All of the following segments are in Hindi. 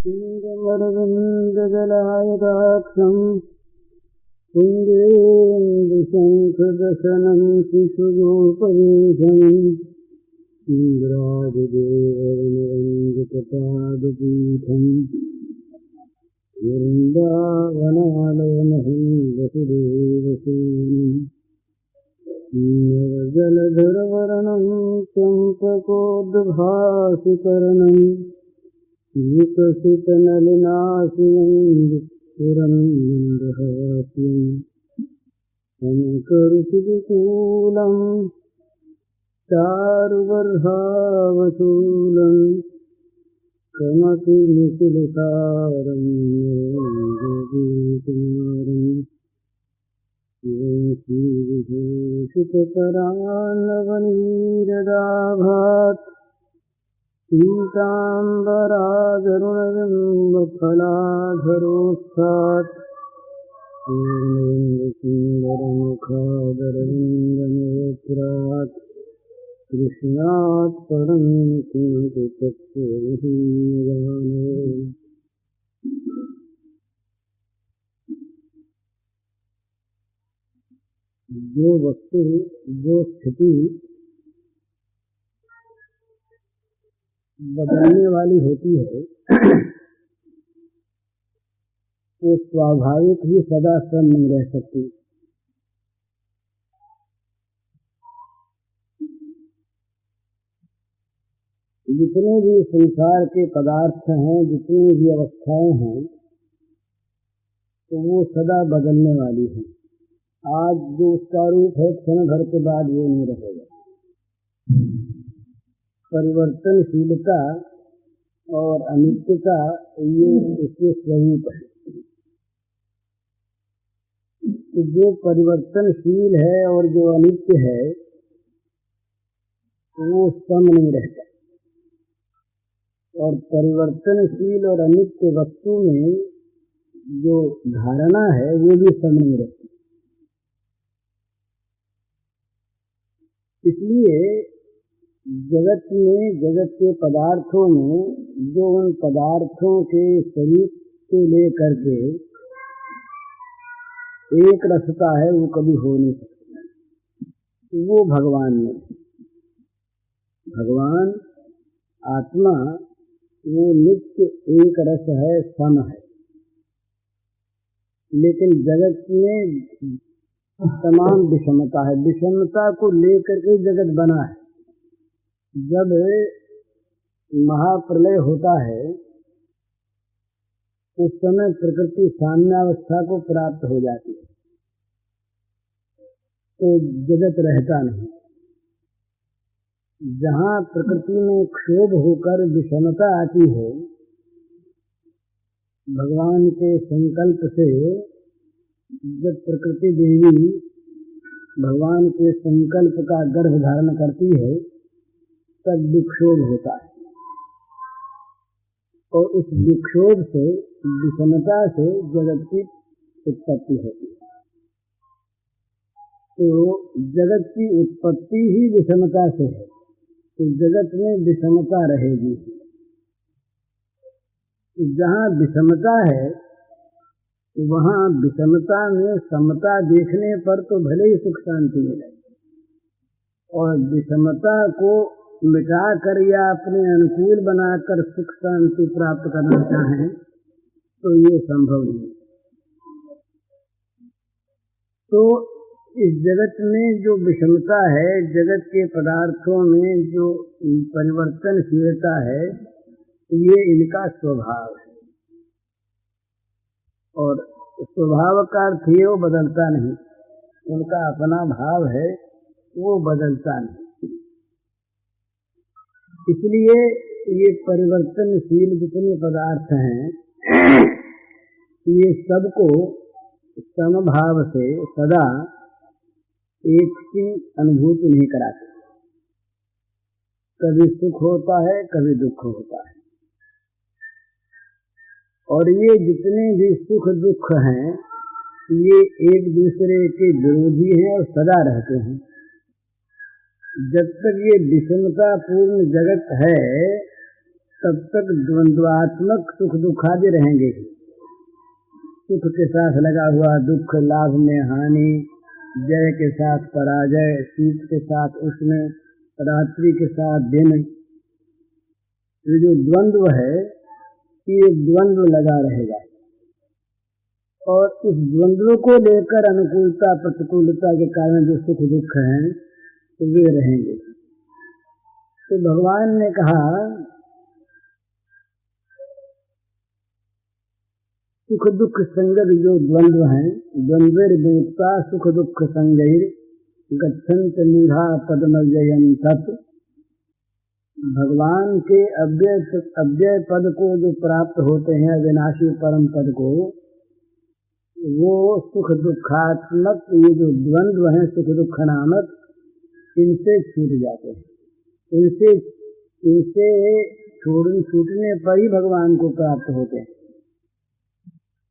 सिंहमरविन्ददलायताक्षं पुण्डेन्दुशङ्खदशनं शिशुगोपवेशम् इन्द्रादिदेववनरञ्जकपादपीठम् वृन्दावनालयमहं वसुदेवसूनुम् जलधरवर्णं चम्पकोद्भासिकर्णम् विकसितनलिनाशिनन्दपुरन्दरहास्यम् शङ्करसुविकूलं चारुगर्भावशूलं कमपि निखिलसारं श्रीविभूषितकरान्नवनीरदाभात् पीताम्बरागरुणबिम्बफलाधरोत्थात् पूर्णेन्दुसुन्दरमुखादरविन्दनेत्रात् कृष्णात् परं किमपि तत्त्वविहीनो। जो वस्तु जो स्थिति बदलने वाली होती है वो स्वाभाविक ही सदा सम नहीं रह सकती। जितने भी संसार के पदार्थ हैं, जितनी भी अवस्थाएं हैं, तो वो सदा बदलने वाली हैं। आज जो उसका रूप है क्षण भर के बाद वो नहीं रहेगा। परिवर्तनशीलता और अनित्यता ये इसके स्वरूप है। तो जो परिवर्तनशील है और जो अनित्य है वो सम नहीं रहता। और परिवर्तनशील और अनित्य वस्तु में जो धारणा है वो भी सम नहीं रहती। इसलिए जगत में, जगत के पदार्थों में जो उन पदार्थों के स्वरूप को लेकर के एक रसता है वो कभी हो नहीं सकता। वो भगवान में, भगवान आत्मा वो नित्य एक रस है, सम है। लेकिन जगत में तमाम विषमता है। विषमता को लेकर के जगत बना है। जब महाप्रलय होता है उस समय प्रकृति साम्यावस्था को प्राप्त हो जाती है, तो जगत रहता नहीं। जहाँ प्रकृति में क्षोभ होकर विषमता आती है, भगवान के संकल्प से जब प्रकृति देवी भगवान के संकल्प का गर्भ धारण करती है तब विक्षोभ होता है। और उस विक्षोभ से, विषमता से जगत की उत्पत्ति होती है। तो जगत की उत्पत्ति ही विषमता से है, तो जगत में विषमता रहेगी। जहाँ विषमता है वहाँ विषमता में समता देखने पर तो भले ही सुख शांति मिले, और विषमता को मिटा कर या अपने अनुकूल बनाकर सुख शांति प्राप्त करना चाहें तो ये संभव नहीं। तो इस जगत में जो विषमता है, जगत के पदार्थों में जो परिवर्तनशीलता है, ये इनका स्वभाव है। और स्वभाव का अर्थ ये वो बदलता नहीं। उनका अपना भाव है, वो बदलता नहीं। इसलिए ये परिवर्तनशील जितने पदार्थ हैं ये सबको समभाव से सदा एक की अनुभूति नहीं कराते। कभी सुख होता है, कभी दुख होता है। और ये जितने भी सुख दुख हैं ये एक दूसरे के विरोधी हैं और सदा रहते हैं। जब तक ये विषमता पूर्ण जगत है तब तक द्वंद्वात्मक सुख दुखादि रहेंगे। सुख के साथ लगा हुआ दुख, लाभ में हानि, जय के साथ पराजय, शीत के साथ उष्ण, रात्रि के साथ दिन, ये जो द्वंद्व है ये द्वंद्व लगा रहेगा और इस द्वंद्व को लेकर अनुकूलता प्रतिकूलता के कारण जो सुख दुख हैं वे रहेंगे। तो भगवान ने कहा सुख दुख संगत जो द्वंद्व हैं, द्वंद्वेर दूता सुख दुख संगैर गच्छन्त मूढ़ा पदमव्ययं तत्। भगवान के अव्यय पद को जो प्राप्त होते हैं, अविनाशी परम पद को, वो सुख दुखात्मक ये जो द्वंद्व हैं सुख दुख नामक, इनसे छूट जाते हैं। इनसे छूटने पर ही भगवान को प्राप्त होते हैं।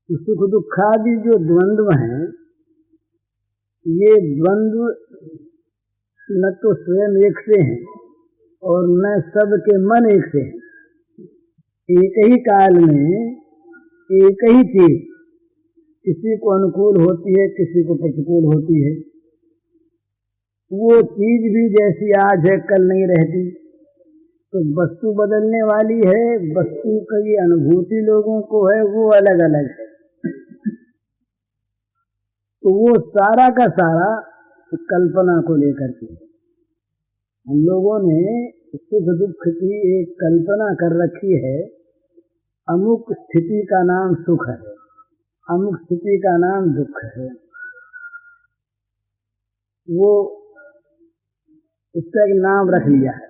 तो सुख दुखादि जो द्वंद्व हैं, ये द्वंद्व न तो स्वयं एक से हैं और न सबके मन एक से हैं। एक ही काल में एक ही चीज किसी को अनुकूल होती है, किसी को प्रतिकूल होती है। वो चीज भी जैसी आज है कल नहीं रहती। तो वस्तु बदलने वाली है, वस्तु की अनुभूति लोगों को है वो अलग अलग है। तो वो सारा का सारा कल्पना को लेकर के हम लोगों ने सुख दुख की एक कल्पना कर रखी है। अमुक स्थिति का नाम सुख है, अमुक स्थिति का नाम दुख है। वो उसका एक नाम रख लिया है।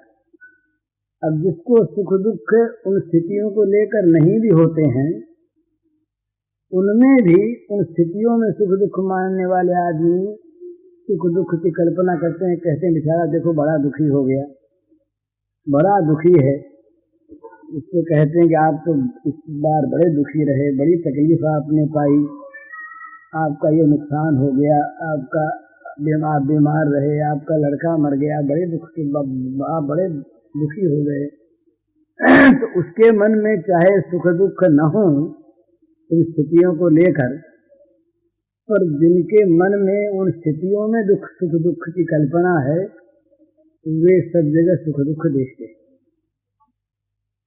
अब जिसको सुख दुख उन स्थितियों को लेकर नहीं भी होते हैं, उनमें भी उन स्थितियों में सुख दुख मानने वाले आदमी सुख दुख की कल्पना करते हैं। कहते हैं बेचारा देखो बड़ा दुखी हो गया, बड़ा दुखी है। उसको कहते हैं कि आप तो इस बार बड़े दुखी रहे, बड़ी तकलीफ आपने पाई, आपका ये नुकसान हो गया, आपका आप बीमार रहे, आपका लड़का मर गया, बड़े दुख के आप बड़े दुखी हो गए। तो उसके मन में चाहे सुख दुख न हो उन स्थितियों को लेकर, पर जिनके मन में उन स्थितियों में सुख दुख की कल्पना है, वे सब जगह सुख दुख देखते हैं।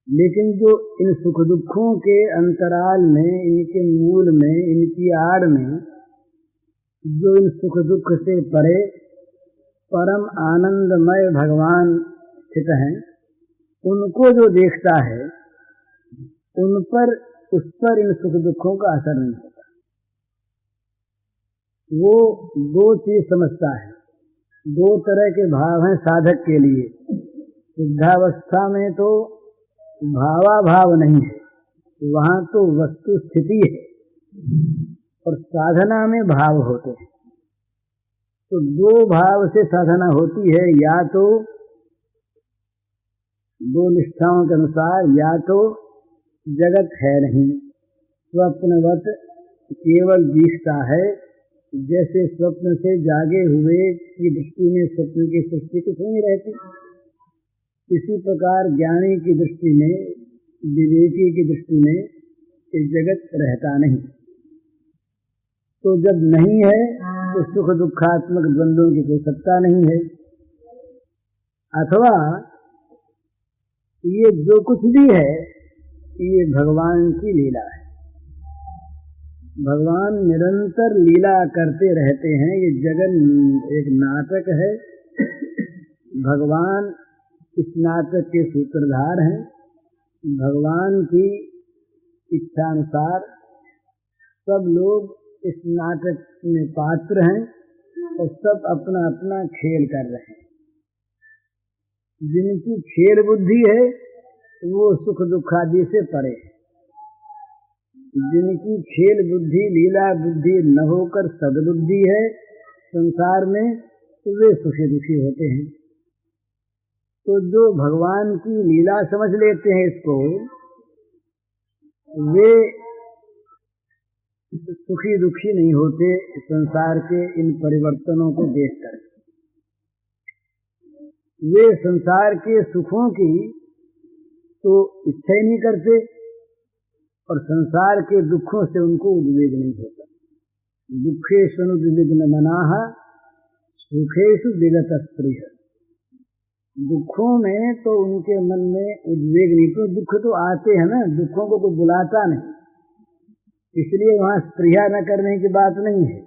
लेकिन जो इन सुख दुखों के अंतराल में, इनके मूल में, इनकी आड़ में जो इन सुख दुख से परे परम आनंदमय भगवान स्थित हैं, उनको जो देखता है उस पर इन सुख दुखों का असर नहीं होता। वो दो चीज समझता है। दो तरह के भाव हैं साधक के लिए। सिद्धावस्था में तो भावाभाव नहीं है, वहां तो वस्तु स्थिति है, और साधना में भाव होते हैं। तो दो भाव से साधना होती है, या तो दो निष्ठाओं के अनुसार, या तो जगत है नहीं, स्वप्नवत केवल दिखता है। जैसे स्वप्न से जागे हुए की दृष्टि में स्वप्न की सृष्टि कुछ नहीं रहती, इसी प्रकार ज्ञानी की दृष्टि में, विवेकी की दृष्टि में ये जगत रहता नहीं। तो जब नहीं है तो सुख दुखात्मक द्वंद्वों की कोई सत्ता नहीं है। अथवा ये जो कुछ भी है ये भगवान की लीला है। भगवान निरंतर लीला करते रहते हैं। ये जगत एक नाटक है। भगवान इस नाटक के सूत्रधार हैं। भगवान की इच्छानुसार सब लोग इस नाटक में पात्र हैं और सब अपना अपना खेल कर रहे हैं। जिनकी खेल बुद्धि है वो सुख दुख आदि से परे है। जिनकी खेल बुद्धि, लीला बुद्धि न होकर सद्बुद्धि है संसार में, तो वे सुखी दुखी होते हैं। तो जो भगवान की लीला समझ लेते हैं इसको, वे सुखी दुखी नहीं होते संसार के इन परिवर्तनों को देखकर। वे संसार के सुखों की तो इच्छा ही नहीं करते, और संसार के दुखों से उनको उद्वेग नहीं होता। दुखेषु उद्विग्न मनाः सुखेषु विगत स्पृह। दुखों में तो उनके मन में उद्वेग नहीं, तो दुख तो आते हैं ना, दुखों को कोई बुलाता नहीं, इसलिए वहां स्पृहा न करने की बात नहीं है।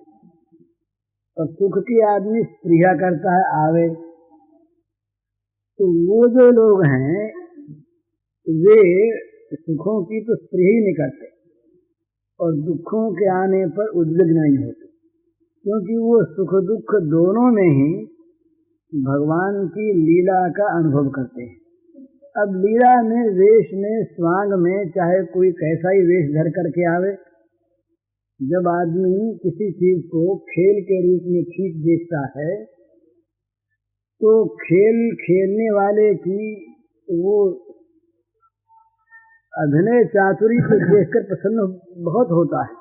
और सुख की आदमी स्पृहा करता है, आवे। तो वो जो लोग हैं वे सुखों की तो स्पृहा ही नहीं करते और दुखों के आने पर उद्विग्न नहीं होते, क्योंकि वो सुख दुख दोनों में ही भगवान की लीला का अनुभव करते हैं। अब लीला में, वेश में, स्वांग में, चाहे कोई कैसा ही वेश धर करके आवे, जब आदमी किसी चीज को खेल के रूप में ठीक देखता है तो खेल खेलने वाले की वो अभिनय चातुरी को देखकर प्रसन्न बहुत होता है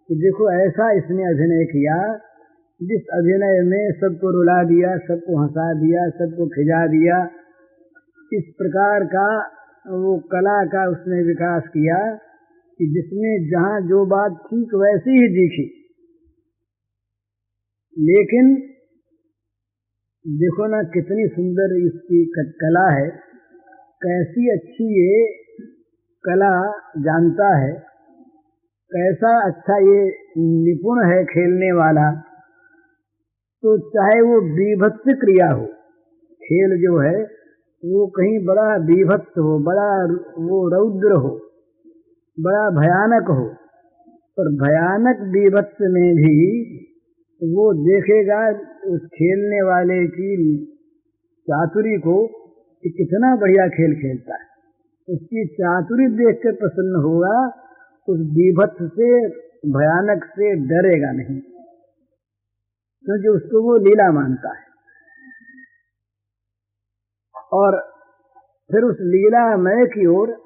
कि देखो ऐसा इसने अभिनय किया, जिस अभिनय में सबको रुला दिया, सबको हंसा दिया, सबको खिजा दिया। इस प्रकार का वो कला का उसने विकास किया कि जिसमें जहां जो बात ठीक वैसी ही दिखी। लेकिन देखो ना कितनी सुंदर इसकी कला है, कैसी अच्छी ये कला जानता है, कैसा अच्छा ये निपुण है खेलने वाला। तो चाहे वो बीभत्स क्रिया हो, खेल जो है वो कहीं बड़ा बीभत्स हो, बड़ा वो रौद्र हो, बड़ा भयानक हो, पर भयानक बीभत्स में भी वो देखेगा उस खेलने वाले की चातुरी को कि कितना बढ़िया खेल खेलता है, उसकी चातुरी देखकर प्रसन्न होगा, उस बीभत्स से भयानक से डरेगा नहीं, क्योंकि उसको वो लीला मानता है। और फिर उस लीलामय की ओर,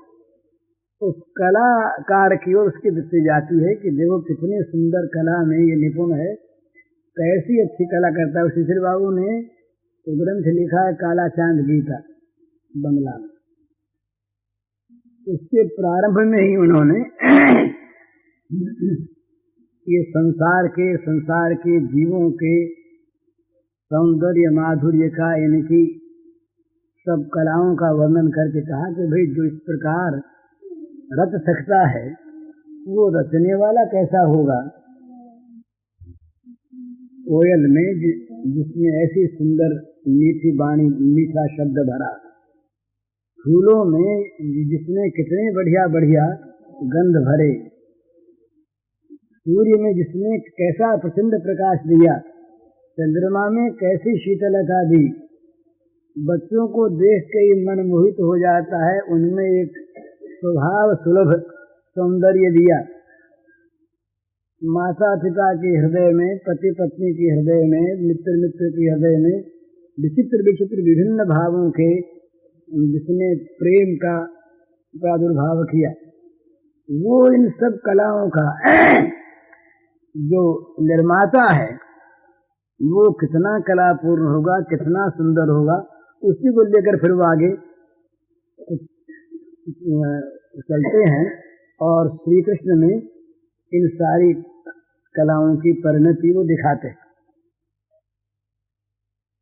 उस कलाकार की ओर उसकी दृष्टि जाती है कि देखो कितनी सुंदर कला में ये निपुण है, कैसी अच्छी कला करता है। शिशिर बाबू ने तो ग्रंथ लिखा है काला चांद गीता बंगला में, उसके प्रारंभ में ही उन्होंने ये संसार के जीवों के सौंदर्य माधुर्य का, इनकी सब कलाओं का वर्णन करके कहा कि भाई जो इस प्रकार रच सकता है वो रचने वाला कैसा होगा। कोयल में जिसमें ऐसी सुंदर मीठी वाणी, मीठा शब्द भरा, फूलों में जिसमें कितने बढ़िया बढ़िया गंध भरे, सूर्य में जिसने कैसा प्रचंड प्रकाश दिया, चंद्रमा में कैसी शीतलता दी, बच्चों को देख के ही मन मोहित हो जाता है, उनमें एक स्वभाव सुलभ सौंदर्य दिया। माता पिता के हृदय में, पति पत्नी के हृदय में, मित्र मित्र के हृदय में विचित्र विचित्र विभिन्न भावों के जिसने प्रेम का प्रादुर्भाव किया, वो इन सब कलाओं का जो निर्माता है वो कितना कलापूर्ण होगा, कितना सुंदर होगा, उसी को लेकर फिर वो आगे चलते हैं और श्री कृष्ण में इन सारी कलाओं की परिणति वो दिखाते हैं।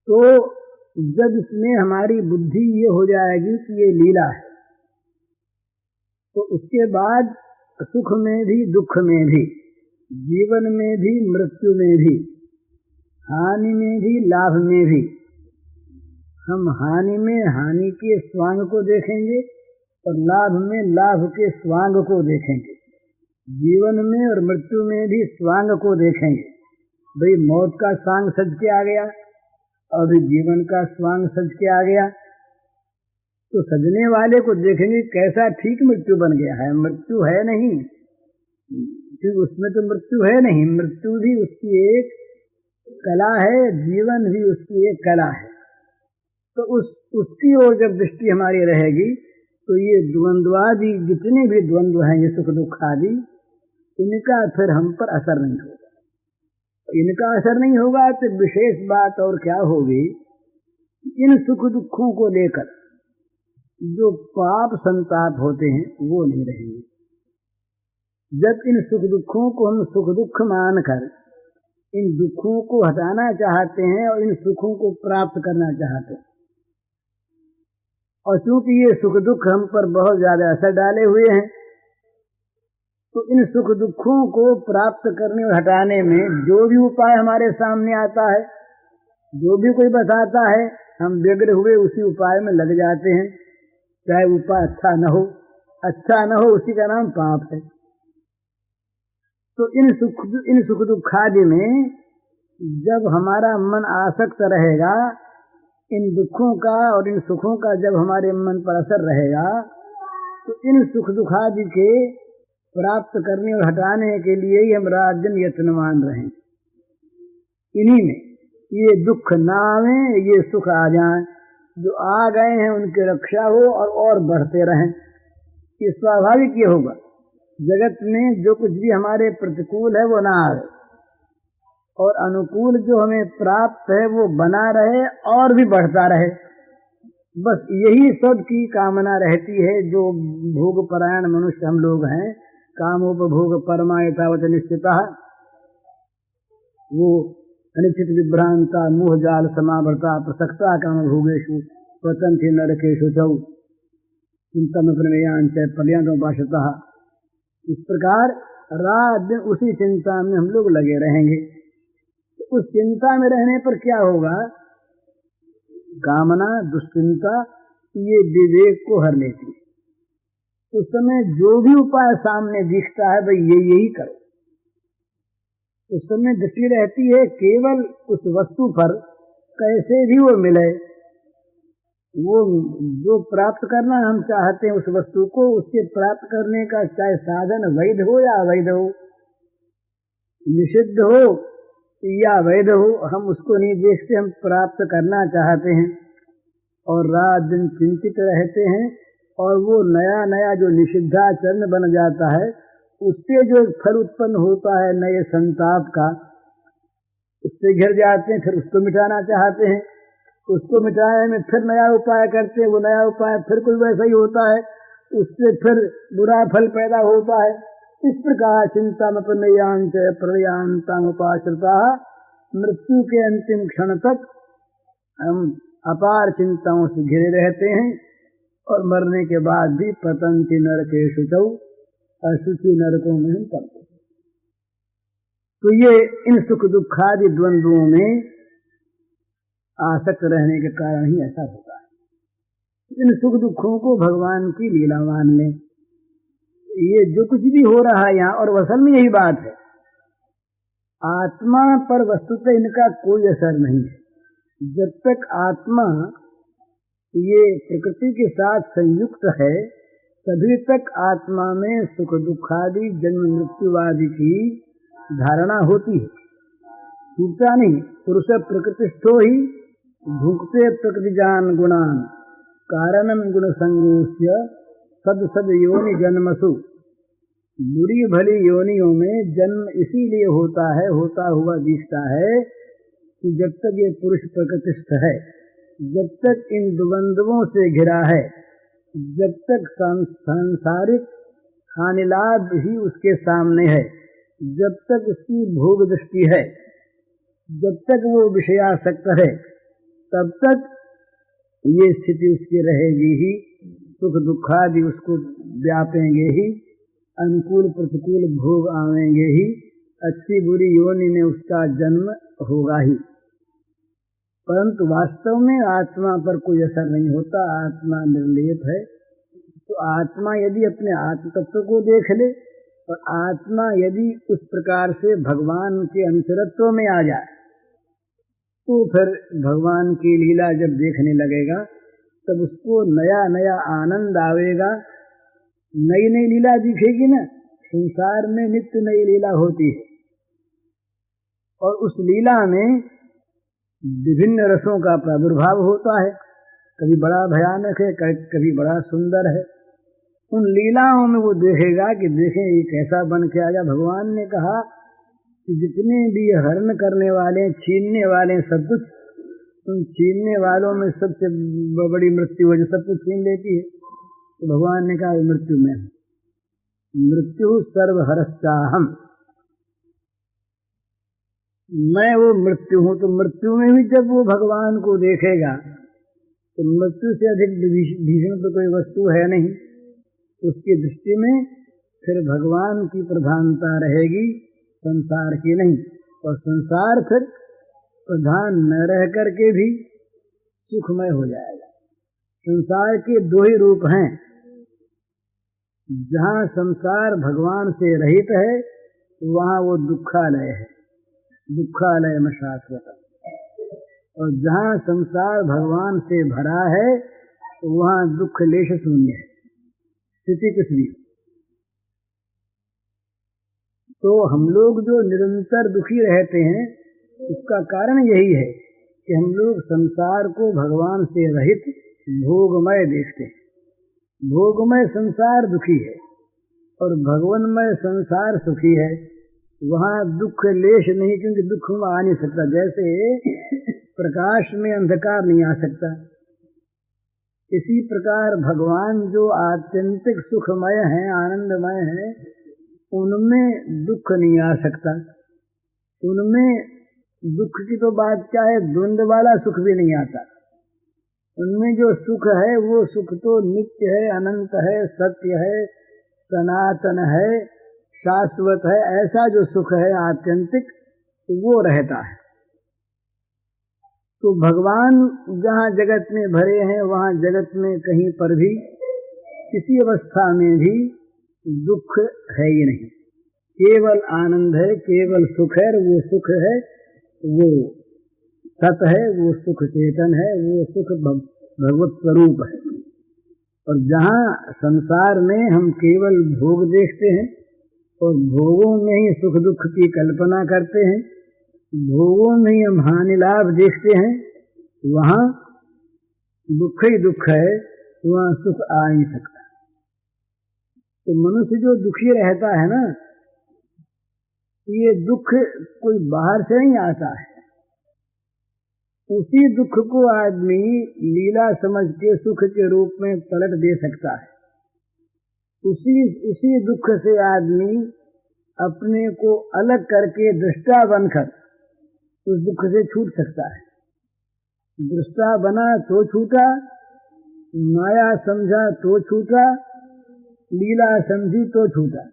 तो जब इसमें हमारी बुद्धि ये हो जाएगी कि ये लीला है, तो उसके बाद सुख में भी, दुख में भी, जीवन में भी, मृत्यु में भी, हानि में भी, लाभ में भी, हम हानि में हानि के स्वांग को देखेंगे और लाभ में लाभ के स्वांग को देखेंगे। जीवन में और मृत्यु में भी स्वांग को देखेंगे। भाई मौत का स्वांग सज के आ गया और भी जीवन का स्वांग सज के आ गया, तो सजने वाले को देखेंगे कैसा ठीक मृत्यु बन गया है। मृत्यु है नहीं, क्योंकि उसमें तो मृत्यु है नहीं, मृत्यु भी उसकी एक कला है, जीवन भी उसकी एक कला है। तो उसकी ओर जब दृष्टि हमारी रहेगी तो ये द्वंद्वादि जितने भी द्वंद्व हैं, ये सुख दुख आदि, इनका फिर हम पर असर नहीं होगा। इनका असर नहीं होगा तो विशेष बात और क्या होगी, इन सुख दुखों को लेकर जो पाप संताप होते हैं वो नहीं रहेंगे। जब इन सुख दुखों को हम सुख दुख मानकर इन दुखों को हटाना चाहते हैं और इन सुखों को प्राप्त करना चाहते हैं, और चूंकि ये सुख दुख हम पर बहुत ज्यादा असर डाले हुए हैं, तो इन सुख दुखों को प्राप्त करने और हटाने में जो भी उपाय हमारे सामने आता है, जो भी कोई बताता है, हम व्यग्र हुए उसी उपाय में लग जाते हैं, चाहे उपाय अच्छा न हो उसी का नाम पाप है। तो इन सुख दुखादि में जब हमारा मन आसक्त रहेगा, इन दुखों का और इन सुखों का जब हमारे मन पर असर रहेगा, तो इन सुख दुखादि के प्राप्त करने और हटाने के लिए ही हम रात दिन यत्नवान रहें। इन्हीं में ये दुख ना आवे, ये सुख आ जाए, जो आ गए हैं उनकी रक्षा हो और बढ़ते रहें। ये स्वाभाविक ये होगा, जगत में जो कुछ भी हमारे प्रतिकूल है वो ना आए, और अनुकूल जो हमें प्राप्त है वो बना रहे और भी बढ़ता रहे। बस यही सब की कामना रहती है। जो भोग परायण मनुष्य हम लोग हैं, कामोपभोग परमायतावत निश्चिता, वो अनिश्चित विभ्रांता मोह जाल समावर्ता प्रसक्ता काम भोगेशु स्वतंत्र नरकेशु चौ चिंतन प्रमेयांच पर्यंतोपाशता। इस प्रकार रात दिन उसी चिंता में हम लोग लगे रहेंगे। उस चिंता में रहने पर क्या होगा? कामना दुश्चिंता ये विवेक को हर लेती है। उस समय जो भी उपाय सामने दिखता है भाई यही करो, उस समय दृष्टि रहती है केवल उस वस्तु पर, कैसे भी वो मिले, वो जो प्राप्त करना हम चाहते हैं उस वस्तु को, उसके प्राप्त करने का चाहे साधन वैध हो या अवैध हो, निषिद्ध हो या वैध हो, हम उसको नहीं देखते, हम प्राप्त करना चाहते हैं और रात दिन चिंतित रहते हैं। और वो नया नया जो निषिद्धाचरण बन जाता है, उससे जो फल उत्पन्न होता है नए संताप का, उससे घिर जाते हैं, फिर उसको मिटाना चाहते हैं। उसको मिटाने में फिर नया उपाय करते हैं, वो नया उपाय फिर कोई वैसा ही होता है, उससे फिर बुरा फल पैदा होता है। इस प्रकार चिंता में प्रलयांत प्रलयांतामुपाश्रिता, मृत्यु के अंतिम क्षण तक हम अपार चिंताओं से घिरे रहते हैं और मरने के बाद भी पतंति नरकेषु चौ, अशुचि नरकों में हम पड़ते हैं। तो ये इन सुख दुखादि द्वंद्वों में आसक्त रहने के कारण ही ऐसा होता है। इन सुख दुखों को भगवान की लीला मान लें। ये जो कुछ भी हो रहा है यहाँ, और असल में यही बात है, आत्मा पर वस्तुतः इनका कोई असर नहीं है। जब तक आत्मा ये प्रकृति के साथ संयुक्त है, तभी तक आत्मा में सुख दुखादि जन्म मृत्यु आदि की धारणा होती है, छूटता नहीं। पुरुष प्रकृतिस्थो ही भुक्ते प्रकृतिजान गुणान कारणम गुण संगोष्य सद सद योनि जन्मसु। बुरी भली योनियों में जन्म इसीलिए होता हुआ दिखता है कि जब तक ये पुरुष प्रकृतिस्थ है, जब तक इन द्वंद्वों से घिरा है, जब तक सांसारिक हानिलाभ ही उसके सामने है, जब तक उसकी भोग दृष्टि है, जब तक वो विषयासक्त है, तब तक ये स्थिति उसकी रहेगी ही। सुख दुखादि उसको व्यापेंगे ही, अनुकूल प्रतिकूल भोग आवेंगे ही, अच्छी बुरी योनि में उसका जन्म होगा ही। परंतु वास्तव में आत्मा पर कोई असर नहीं होता, आत्मा निर्लेप है। तो आत्मा यदि अपने आत्म तत्व को देख ले और आत्मा यदि उस प्रकार से भगवान के अंतरत्व में आ जाए, तो फिर भगवान की लीला जब देखने लगेगा तब उसको नया नया आनंद आवेगा, नई नई लीला दिखेगी ना। संसार में नित्य नई लीला होती है और उस लीला में विभिन्न रसों का प्रादुर्भाव होता है, कभी बड़ा भयानक है, कभी बड़ा सुंदर है। उन लीलाओं में वो देखेगा कि देखें ये कैसा बन के आया। भगवान ने कहा कि जितने भी हरण करने वाले, छीनने वाले सब कुछ, तुम छीनने वालों में सबसे बड़ी मृत्यु है जो सब कुछ छीन लेती है। तो भगवान ने कहा मृत्यु में मृत्यु सर्वहरश्चाहम, मैं वो मृत्यु हूं। तो मृत्यु में भी जब वो भगवान को देखेगा तो मृत्यु से अधिक भीषण तो कोई वस्तु है नहीं। उसकी दृष्टि में फिर भगवान की प्रधानता रहेगी, संसार की नहीं। और संसार फिर प्रधान न रह करके भी सुखमय हो जाएगा। संसार के दो ही रूप हैं, जहाँ संसार भगवान से रहित है वहाँ वो दुखालय है, दुखालय में शाश्वत। और जहाँ संसार भगवान से भरा है वहाँ दुख लेश शून्य है, स्थिति कुछ भी। तो हम लोग जो निरंतर दुखी रहते हैं उसका कारण यही है कि हम लोग संसार को भगवान से रहित भोगमय देखते हैं। भोगमय संसार दुखी है और भगवानमय संसार सुखी है। वहाँ दुख लेश नहीं, क्योंकि दुख में आ नहीं सकता। जैसे प्रकाश में अंधकार नहीं आ सकता, इसी प्रकार भगवान जो आत्यंतिक सुखमय है, आनंदमय है, उनमें दुख नहीं आ सकता। उनमें दुख की तो बात क्या है, द्वंद वाला सुख भी नहीं आता। उनमें जो सुख है वो सुख तो नित्य है, अनंत है, सत्य है, सनातन है, शाश्वत है। ऐसा जो सुख है आत्यंतिक वो रहता है। तो भगवान जहाँ जगत में भरे हैं वहाँ जगत में कहीं पर भी किसी अवस्था में भी दुख है ही नहीं, केवल आनंद है, केवल सुख है। वो सुख है वो सत है, वो सुख चेतन है, वो सुख भगवत स्वरूप है। और जहाँ संसार में हम केवल भोग देखते हैं और भोगों में ही सुख दुख की कल्पना करते हैं, भोगों में ही हम हानि लाभ देखते हैं, वहाँ दुख ही दुख है, वहाँ सुख आ नहीं सकता। तो मनुष्य जो दुखी रहता है ना, ये दुख कोई बाहर से नहीं आता है। उसी दुख को आदमी लीला समझ के सुख के रूप में पलट दे सकता है। उसी दुख से आदमी अपने को अलग करके दृष्टा बनकर उस दुख से छूट सकता है। दृष्टा बना तो छूटा, माया समझा तो छूटा, लीला समझी तो छूटा।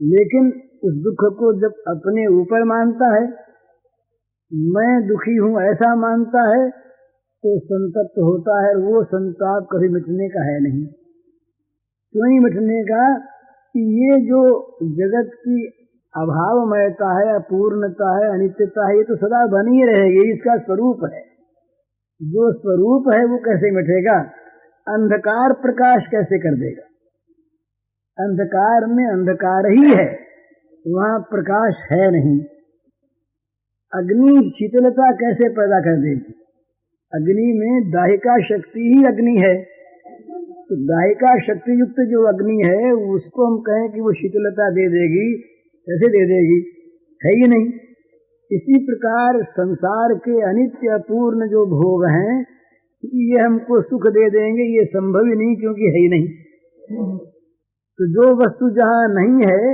लेकिन उस दुख को जब अपने ऊपर मानता है, मैं दुखी हूं ऐसा मानता है, तो संतप्त होता है। वो संताप कभी मिटने का है नहीं। क्यों नहीं मिटने का? कि ये जो जगत की अभावमयता है, अपूर्णता है, अनित्यता है, ये तो सदा बनी रहेगी, इसका स्वरूप है। जो स्वरूप है वो कैसे मिटेगा? अंधकार प्रकाश कैसे कर देगा? अंधकार में अंधकार ही है, वहां प्रकाश है नहीं। अग्नि शीतलता कैसे पैदा कर देगी? अग्नि में दाहिका शक्ति ही अग्नि है। तो दाहिका शक्ति युक्त जो अग्नि है उसको हम कहें कि वो शीतलता दे देगी, कैसे दे देगी? है ही नहीं। इसी प्रकार संसार के अनित्य अपूर्ण जो भोग हैं ये हमको सुख दे देंगे, ये संभव ही नहीं, क्योंकि है ही नहीं। तो जो वस्तु जहाँ नहीं है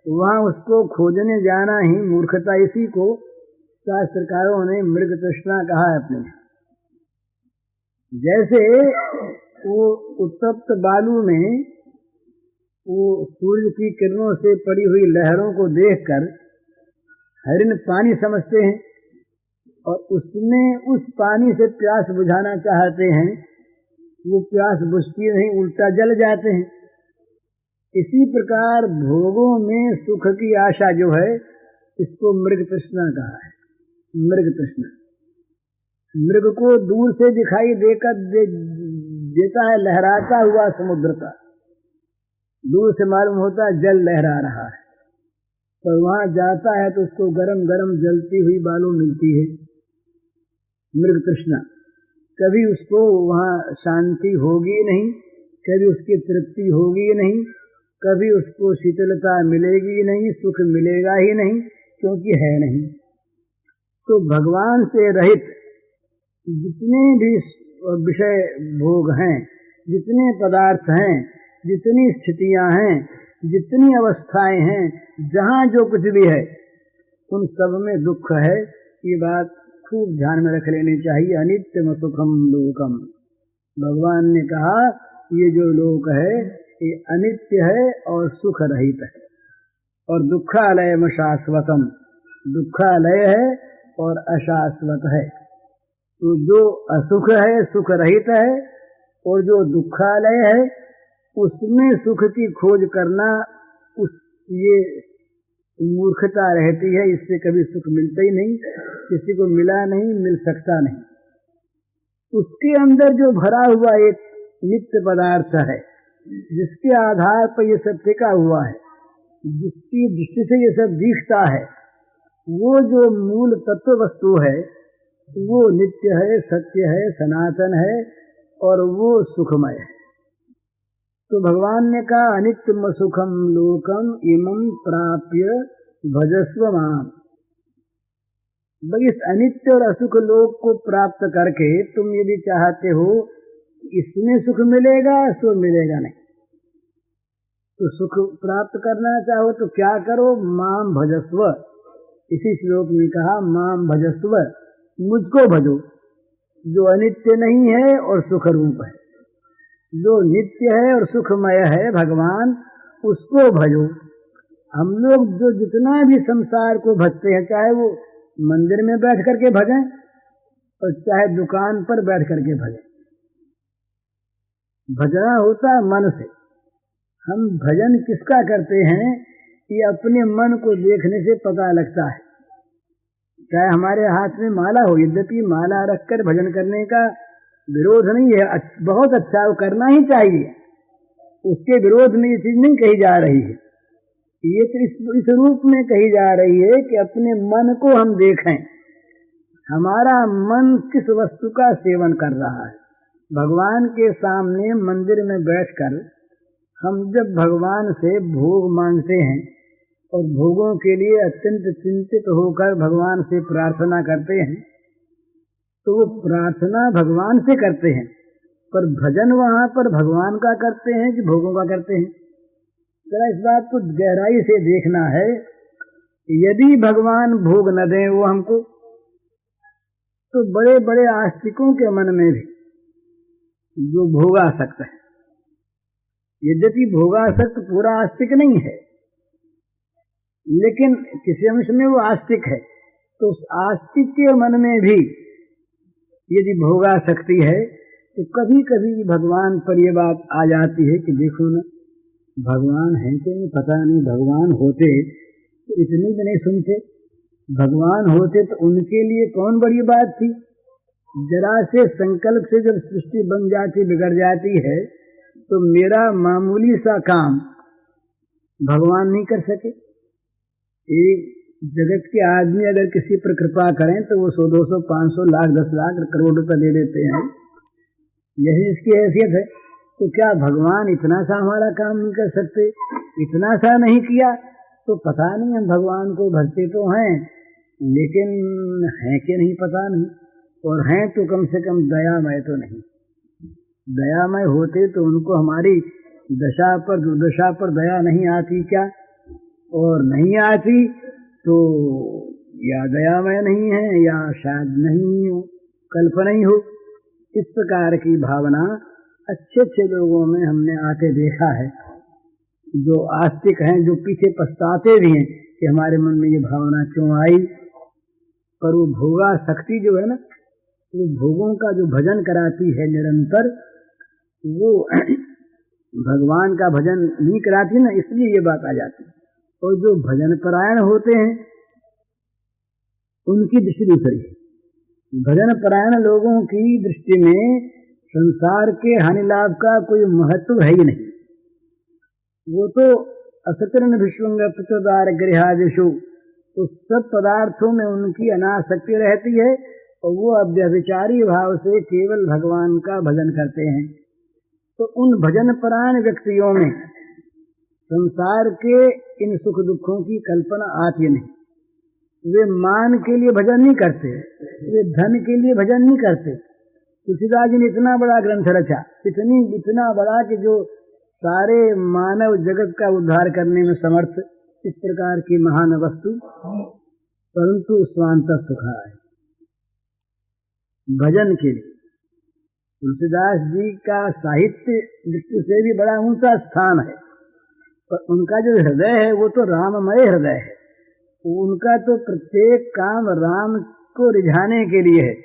वहाँ उसको खोजने जाना ही मूर्खता। इसी को शास्त्रकारों ने मृग तृष्णा कहा है अपने। जैसे वो उत्तप्त बालू में वो सूर्य की किरणों से पड़ी हुई लहरों को देखकर हरिण पानी समझते हैं और उसमें उस पानी से प्यास बुझाना चाहते हैं, वो प्यास बुझती नहीं, उल्टा जल जाते हैं। इसी प्रकार भोगों में सुख की आशा जो है इसको मृग तृष्णा कहा है। मृग तृष्णा मृग को दूर से दिखाई देता है लहराता हुआ समुद्र का, दूर से मालूम होता है जल लहरा रहा है। तो वहां जाता है तो उसको गरम गरम जलती हुई बालू मिलती है। मृग तृष्णा कभी उसको वहां शांति होगी नहीं, कभी उसकी तृप्ति होगी नहीं, कभी उसको शीतलता मिलेगी नहीं, सुख मिलेगा ही नहीं, क्योंकि है नहीं। तो भगवान से रहित जितने भी विषय भोग हैं, जितने पदार्थ हैं, जितनी स्थितियां हैं, जितनी अवस्थाएं हैं, जहां जो कुछ भी है, उन सब में दुख है। ये बात खूब ध्यान में रख लेनी चाहिए। अनित्यम सुखम लोकम, भगवान ने कहा ये जो लोक है ये अनित्य है और सुख रहित है, और दुखालयम शाश्वतम, दुखालय है और अशाश्वत है। तो जो असुख है, सुख रहित है, और जो दुखालय है उसमें सुख की खोज करना, ये मूर्खता रहती है। इससे कभी सुख मिलता ही नहीं, किसी को मिला नहीं, मिल सकता नहीं। उसके अंदर जो भरा हुआ एक नित्य पदार्थ है, जिसके आधार पर ये सब टिका हुआ है, जिसकी दृष्टि से ये सब दिखता है, वो जो मूल तत्व वस्तु है वो नित्य है, सत्य है, सनातन है, और वो सुखमय है। तो भगवान ने कहा अनित्यम सुखम लोकम इमं प्राप्य भजस्व माम। भाई इस अनित्य और असुख लोक को प्राप्त करके तुम यदि चाहते हो इसमें सुख मिलेगा, सो मिलेगा नहीं। तो सुख प्राप्त करना चाहो तो क्या करो, माम भजस्व। इसी श्लोक में कहा माम भजस्व, मुझको भजो, जो अनित्य नहीं है और सुख रूप है, जो नित्य है और सुखमय है भगवान, उसको भजो। हम लोग जो जितना भी संसार को भजते हैं, चाहे वो मंदिर में बैठ करके भजें और चाहे दुकान पर बैठ करके भजें, भजना होता है मन से। हम भजन किसका करते हैं, ये अपने मन को देखने से पता लगता है। चाहे हमारे हाथ में माला हो, यद्यपि माला रखकर भजन करने का विरोध नहीं है, बहुत अच्छा, वो करना ही चाहिए, उसके विरोध में ये चीज नहीं कही जा रही है। ये तो इस रूप में कही जा रही है कि अपने मन को हम देखें, हमारा मन किस वस्तु का सेवन कर रहा है। भगवान के सामने मंदिर में बैठकर हम जब भगवान से भोग मांगते हैं और भोगों के लिए अत्यंत चिंतित होकर भगवान से प्रार्थना करते हैं, तो वो प्रार्थना भगवान से करते हैं, पर भजन वहां पर भगवान का करते हैं कि भोगों का करते हैं। जरा इस बात को गहराई से देखना है। यदि भगवान भोग न दें वो हमको, तो बड़े बड़े आस्तिकों के मन में भी जो भोगासक्त है, यद्यपि भोगासक्त पूरा आस्तिक नहीं है, लेकिन किसी अंश में वो आस्तिक है, तो उस आस्तिक के मन में भी यदि भोगासक्ति है, तो कभी कभी भगवान पर ये बात आ जाती है कि देखो ना, भगवान है कि नहीं पता नहीं, भगवान होते तो इतनी भी नहीं सुनते, भगवान होते तो उनके लिए कौन बड़ी बात थी। जरा से संकल्प से जब सृष्टि बन जाती, बिगड़ जाती है, तो मेरा मामूली सा काम भगवान नहीं कर सके। एक जगत के आदमी अगर किसी पर कृपा करें तो वो 100, 200, 500, लाख, 10 लाख, करोड़ रुपए दे देते हैं, यही इसकी हैसियत है। तो क्या भगवान इतना सा हमारा काम नहीं कर सकते? इतना सा नहीं किया तो पता नहीं, हम भगवान को भजते तो हैं, लेकिन हैं कि नहीं पता नहीं, और हैं तो कम से कम दयामय तो नहीं। दयामय होते तो उनको हमारी दशा पर, दुर्दशा पर दया नहीं आती क्या? और नहीं आती तो या दयामय नहीं है या शायद नहीं हो, कल्पना ही हो। इस प्रकार की भावना अच्छे अच्छे लोगों में हमने आके देखा है, जो आस्तिक हैं, जो पीछे पछताते भी हैं कि हमारे मन में ये भावना क्यों आई। पर वो भोगा शक्ति जो है ना, वो भोगों का जो भजन कराती है निरंतर, वो भगवान का भजन नहीं कराती ना, इसलिए ये बात आ जाती है। और जो भजन परायण होते हैं उनकी दृष्टि दूसरी है। भजन परायण लोगों की दृष्टि में संसार के हानि लाभ का कोई महत्व है ही नहीं। वो तो असतरण विश्वंग प्रचोदार गृहादिषु, तो सब पदार्थों में उनकी अनासक्ति रहती है, और वो अव्यभिचारी भाव से केवल भगवान का भजन करते हैं। तो उन भजन परायण व्यक्तियों में संसार के इन सुख दुखों की कल्पना आती नहीं। वे मान के लिए भजन नहीं करते, वे धन के लिए भजन नहीं करते। तुलसीदास जी ने इतना बड़ा ग्रंथ रचा, इतना बड़ा कि जो सारे मानव जगत का उद्धार करने में समर्थ, इस प्रकार की महान वस्तु, परंतु स्वांत सुखा है भजन के लिए। तुलसीदास जी का साहित्य दृष्टि से भी बड़ा ऊंचा स्थान है, पर उनका जो हृदय है वो तो राममय हृदय है। उनका तो प्रत्येक काम राम को रिझाने के लिए है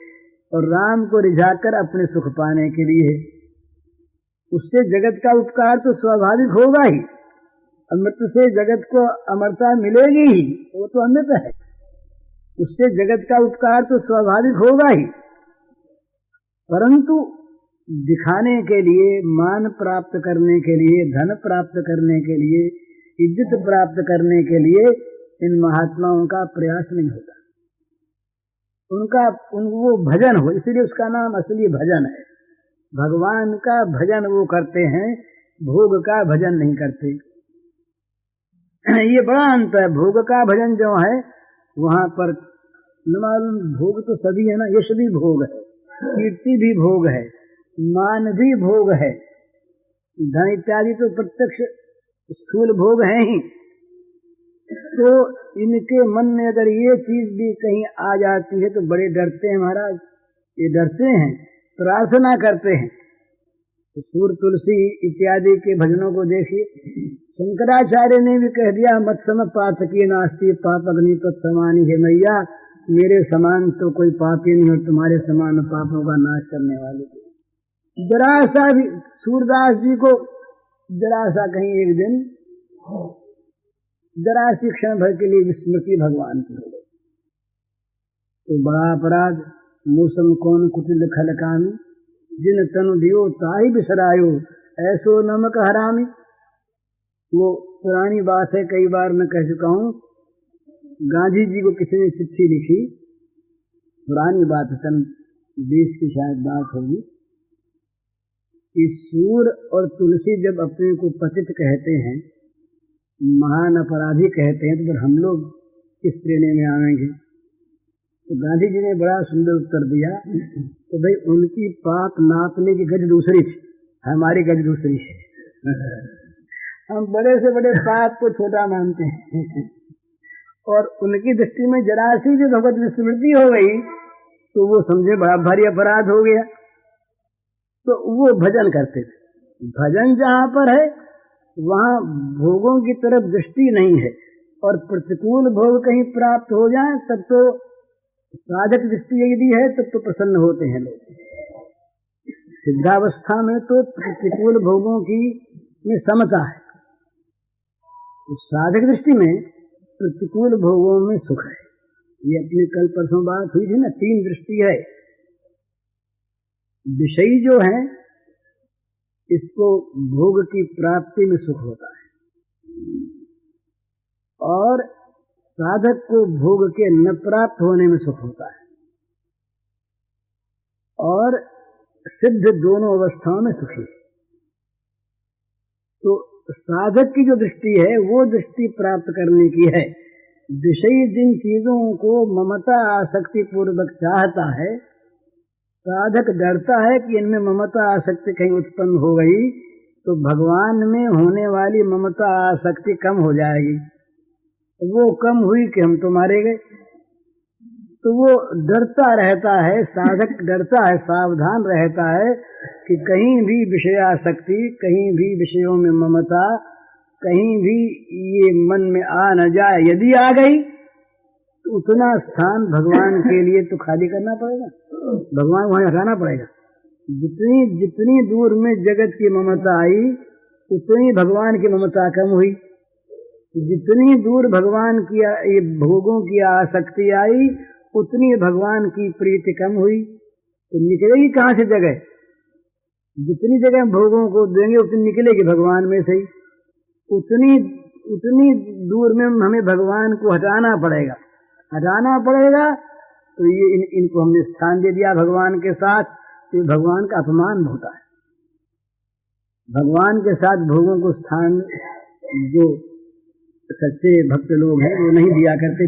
और राम को रिझाकर अपने सुख पाने के लिए है। उससे जगत का उपकार तो स्वाभाविक होगा ही, अमृत से जगत को अमरता मिलेगी ही, वो तो अमृत है, उससे जगत का उपकार तो स्वाभाविक होगा ही। परंतु दिखाने के लिए, मान प्राप्त करने के लिए, धन प्राप्त करने के लिए, इज्जत प्राप्त करने के लिए इन महात्माओं का प्रयास नहीं होता। वो भजन हो, इसलिए उसका नाम असली भजन है। भगवान का भजन वो करते हैं, भोग का भजन नहीं करते। ये बड़ा अंतर है। भोग का भजन जो है वहां पर न मालूम, भोग तो सभी है ना, यश भी भोग है, कीर्ति भी भोग है, मान भी भोग है, धन इत्यादि तो प्रत्यक्ष स्थूल भोग है ही। तो इनके मन में अगर ये चीज भी कहीं आ जाती है तो बड़े डरते हैं महाराज, ये डरते हैं, प्रार्थना करते हैं। तो सूर तुलसी इत्यादि के भजनों को देखिए, शंकराचार्य ने भी कह दिया, मत सम पातकी नास्ती पाप अग्नि तत्समानी है मैया, मेरे समान तो कोई पापी नहीं और तुम्हारे समान पापों का नाश करने वाले। जरा सा भी सूरदास जी को जरा सा कहीं एक दिन जरा सी क्षण भर के लिए विस्मृति भगवान की हो गई तो बड़ा अपराध। मौसम कौन कुटिल खलकामी, जिन तनु दियो ताही बिसरायो, ऐसो नमक हरामी। वो पुरानी बात है, कई बार मैं कह चुका हूँ। गांधी जी को किसी ने चिट्ठी लिखी, पुरानी बात है, सन 20 की शायद बात होगी, कि सूर और तुलसी जब अपने को पतित कहते हैं, महान अपराधी कहते हैं, तो फिर हम लोग किस श्रेणी में आएंगे? तो गांधी जी ने बड़ा सुंदर उत्तर दिया, तो भाई उनकी पाप नापने की गज दूसरी थी, हमारी गज दूसरी है। हम बड़े से बड़े पाप को छोटा मानते हैं और उनकी दृष्टि में जरा सी भी भगवत विस्मृति हो गई तो वो समझे बड़ा भारी अपराध हो गया। तो वो भजन करते थे। भजन जहाँ पर है वहाँ भोगों की तरफ दृष्टि नहीं है, और प्रतिकूल भोग कहीं प्राप्त हो जाए तब तो साधक दृष्टि यदि है तब तो प्रसन्न होते हैं लोग। सिद्धावस्था में तो प्रतिकूल भोगों की में समता है, तो साधक दृष्टि में प्रतिकूल भोगों में सुख है। ये अपनी कल परसों बात हुई थी ना, 3 दृष्टि है। विषयी जो है इसको भोग की प्राप्ति में सुख होता है, और साधक को भोग के न प्राप्त होने में सुख होता है, और सिद्ध दोनों अवस्थाओं में सुखी है। तो साधक की जो दृष्टि है वो दृष्टि प्राप्त करने की है। विषयी जिन चीजों को ममता आसक्ति पूर्वक चाहता है, साधक डरता है कि इनमें ममता आसक्ति कहीं उत्पन्न हो गई तो भगवान में होने वाली ममता आसक्ति कम हो जाएगी। वो कम हुई कि हम तो मारे गए, तो वो डरता रहता है, साधक डरता है, सावधान रहता है कि कहीं भी विषयासक्ति, कहीं भी विषयों में ममता, कहीं भी ये मन में आ न जाए। यदि आ गई तो उतना स्थान भगवान के लिए तो खाली करना पड़ेगा, भगवान वहां हटाना पड़ेगा। जितनी दूर में जगत की ममता आई उतनी भगवान की ममता कम हुई, जितनी दूर भगवान की ये भोगों की आसक्ति आई उतनी भगवान की प्रीति कम हुई। तो निकलेगी कहाँ से जगह? जितनी जगह भोगों को देंगे उतनी निकलेगी भगवान में से ही, उतनी दूर में हमें भगवान को हटाना पड़ेगा। तो ये इनको हमने स्थान दे दिया भगवान के साथ, तो भगवान का अपमान होता है। भगवान के साथ भोगों को स्थान जो सच्चे भक्त लोग हैं वो नहीं दिया करते।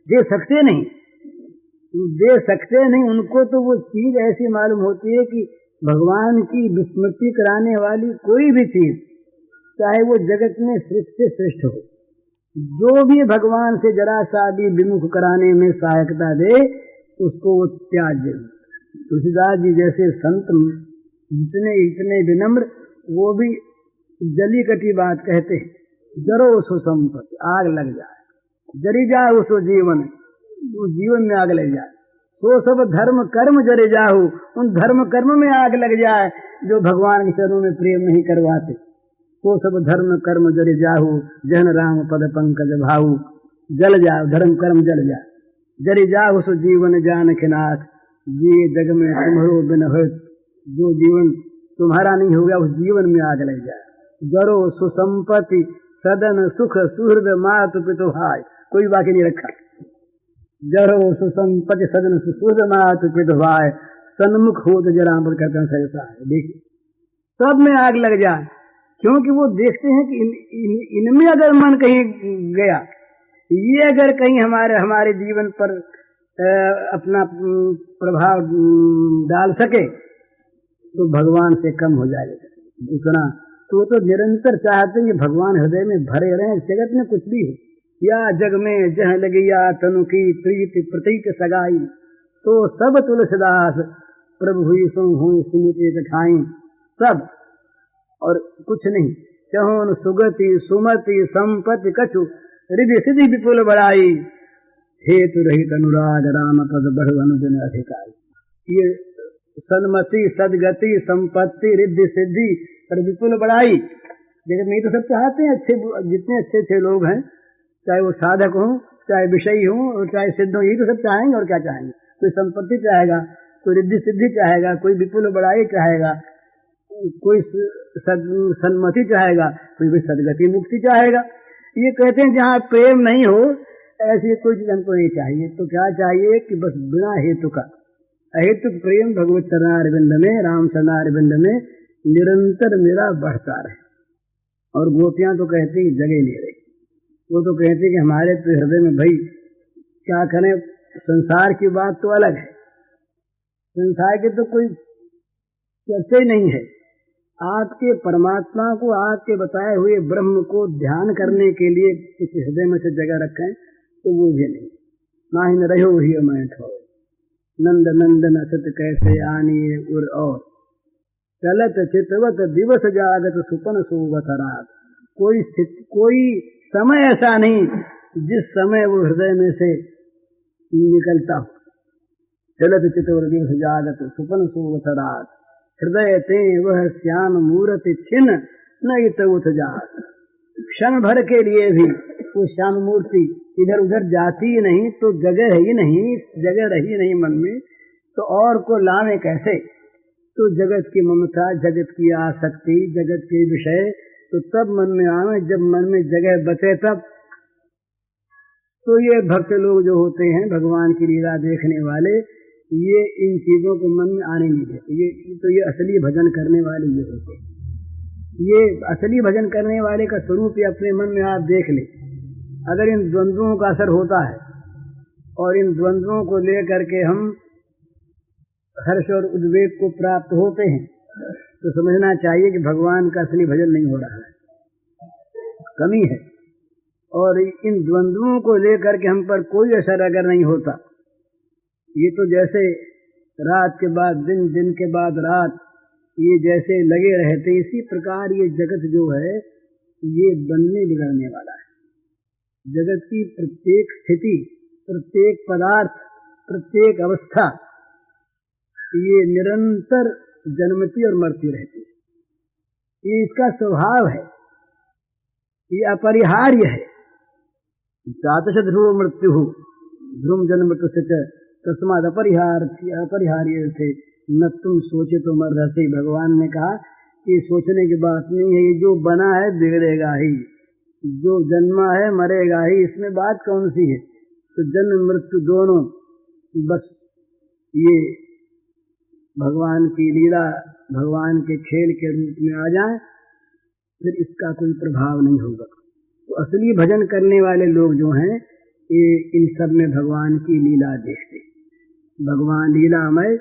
दे सकते नहीं, दे सकते नहीं। उनको तो वो चीज ऐसी मालूम होती है कि भगवान की विस्मृति कराने वाली कोई भी चीज, चाहे वो जगत में श्रेष्ठ से श्रेष्ठ हो, जो भी भगवान से जरा सा भी विमुख कराने में सहायता दे, उसको वो त्याज्य। तुलसीदास जी जैसे संत जितने इतने विनम्र, वो भी जली कटी बात कहते हैं, जरो सो संपत्ति आग लग जाए, जरी जाए सो जीवन, वो जीवन में आग लग जाए। तो सब धर्म कर्म जरे जाहू, उन धर्म कर्म में आग लग जाए जो भगवान के चरणों में प्रेम नहीं करवाते। तो सब धर्म कर्म जरे जाहू, जन राम पद पंकज भाऊ, जल जाओ धर्म कर्म जल जाए, जरी जाहू सो जीवन जान के नाथ, ये जग में तुम्हारो बिन हो, जो जीवन तुम्हारा नहीं हो गया उस जीवन में आग लग जाए। जरो सुसंपत्ति सदन सुख सुहृद मातु पितु भाई, कोई बाकी नहीं रखा। जरो सुसंपत्ति सदन सुहृद मातु पितु भाई, सन्मुख हो तो जरा पर कहते हैं सहसा है। देखिए सब में आग लग जाए, क्योंकि वो देखते हैं कि इनमें अगर मन कहीं गया, ये अगर कहीं हमारे जीवन पर अपना प्रभाव डाल सके तो भगवान से कम हो जाएगा उतना। तो निरंतर चाहते हैं कि भगवान हृदय में भरे रहें, जगत में कुछ भी हो, या जग में जह लगी या तनु की प्रीति प्रतीक सगाई, तो सब तुलसीदास प्रभु हुई सो हुई सुमित ठाई, सब और कुछ नहीं। चहोन सुगति सुमति संपत्ति कछु, रिधि सिद्धि विपुल बड़ाई, हेतु रहित अनुराग राम पद बढ़ अनुदिन अधिकारी। ये सन्मति सदगति संपत्ति रिद्धि सिद्धि और विपुल बड़ाई, जगत में तो सब चाहते हैं। अच्छे जितने अच्छे अच्छे लोग हैं, चाहे वो साधक हों, चाहे विषयी हों और चाहे सिद्ध हों, यही तो सब चाहेंगे। और क्या चाहेंगे? कोई संपत्ति चाहेगा, कोई रिद्धि सिद्धि चाहेगा, कोई विपुल बड़ाई चाहेगा, कोई सन्मति चाहेगा, कोई भी सदगति मुक्ति चाहेगा। ये कहते हैं जहाँ प्रेम नहीं हो ऐसी कोई चीज हमको नहीं चाहिए। तो क्या चाहिए कि बस बिना हेतु का अहेतुक प्रेम भगवत चरणारविंद में, राम चरणारविंद में निरंतर मेरा बढ़ता रहे। और गोपियां तो कहती जगह नहीं रही, वो तो कहती कि हमारे तो हृदय में भाई क्या करें, संसार की बात तो अलग है, संसार की तो कोई चर्चा ही नहीं है। आपके परमात्मा को, आपके बताए हुए ब्रह्म को ध्यान करने के लिए किसी हृदय में से जगह रखें तो वो भी नहीं। ना ही न रहो ही मैं ठो, नंद नंदन असत कैसे आनिए उर, और चलत चितवत दिवस जागत सुपन सोवत रात। कोई समय ऐसा नहीं जिस समय वो हृदय में से निकलता हो। चलत चितवत दिवस जागत सुपन सोवत रात, हृदय ते वह श्याम मूर्ति छिन नहीं तो उठ जात। क्षण भर के लिए भी वो श्याम मूर्ति इधर उधर जाती ही नहीं, तो जगह ही नहीं, जगह रही नहीं मन में, तो और को लावे कैसे? तो जगत की ममता, जगत की आसक्ति, जगत के विषय तो तब मन में आवे जब मन में जगह बचे तब। तो ये भक्त लोग जो होते हैं, भगवान की लीला देखने वाले, ये इन चीजों को मन में आने नहीं देते। ये असली भजन करने वाले ये होते हैं। ये असली भजन करने वाले का स्वरूप ये अपने मन में आप देख ले। अगर इन द्वंद्वों का असर होता है और इन द्वंद्वों को लेकर के हम हर्ष और उद्वेग को प्राप्त होते हैं, तो समझना चाहिए कि भगवान का असली भजन नहीं हो रहा है, कमी है। और इन द्वंद्वों को लेकर के हम पर कोई असर अगर नहीं होता, ये तो जैसे रात के बाद दिन, दिन के बाद रात, ये जैसे लगे रहते, इसी प्रकार ये जगत जो है ये बनने बिगड़ने वाला है। जगत की प्रत्येक स्थिति, प्रत्येक पदार्थ, प्रत्येक अवस्था ये निरंतर जन्मती और मरती रहती है। ये इसका स्वभाव है, ये अपरिहार्य है। जातश ध्रुव मृत्यु ध्रुव जन्म तस्माद अपरिहार्य थे न तुम सोचे तो मर रहते। भगवान ने कहा कि सोचने की बात नहीं है, ये जो बना है बिगड़ेगा ही, जो जन्मा है मरेगा ही, इसमें बात कौन सी है? तो जन्म मृत्यु दोनों बस ये भगवान की लीला, भगवान के खेल के रूप में आ जाए, फिर इसका कोई प्रभाव नहीं होगा। तो असली भजन करने वाले लोग जो हैं, ये इन सब में भगवान की लीला देखते। भगवान लीलामय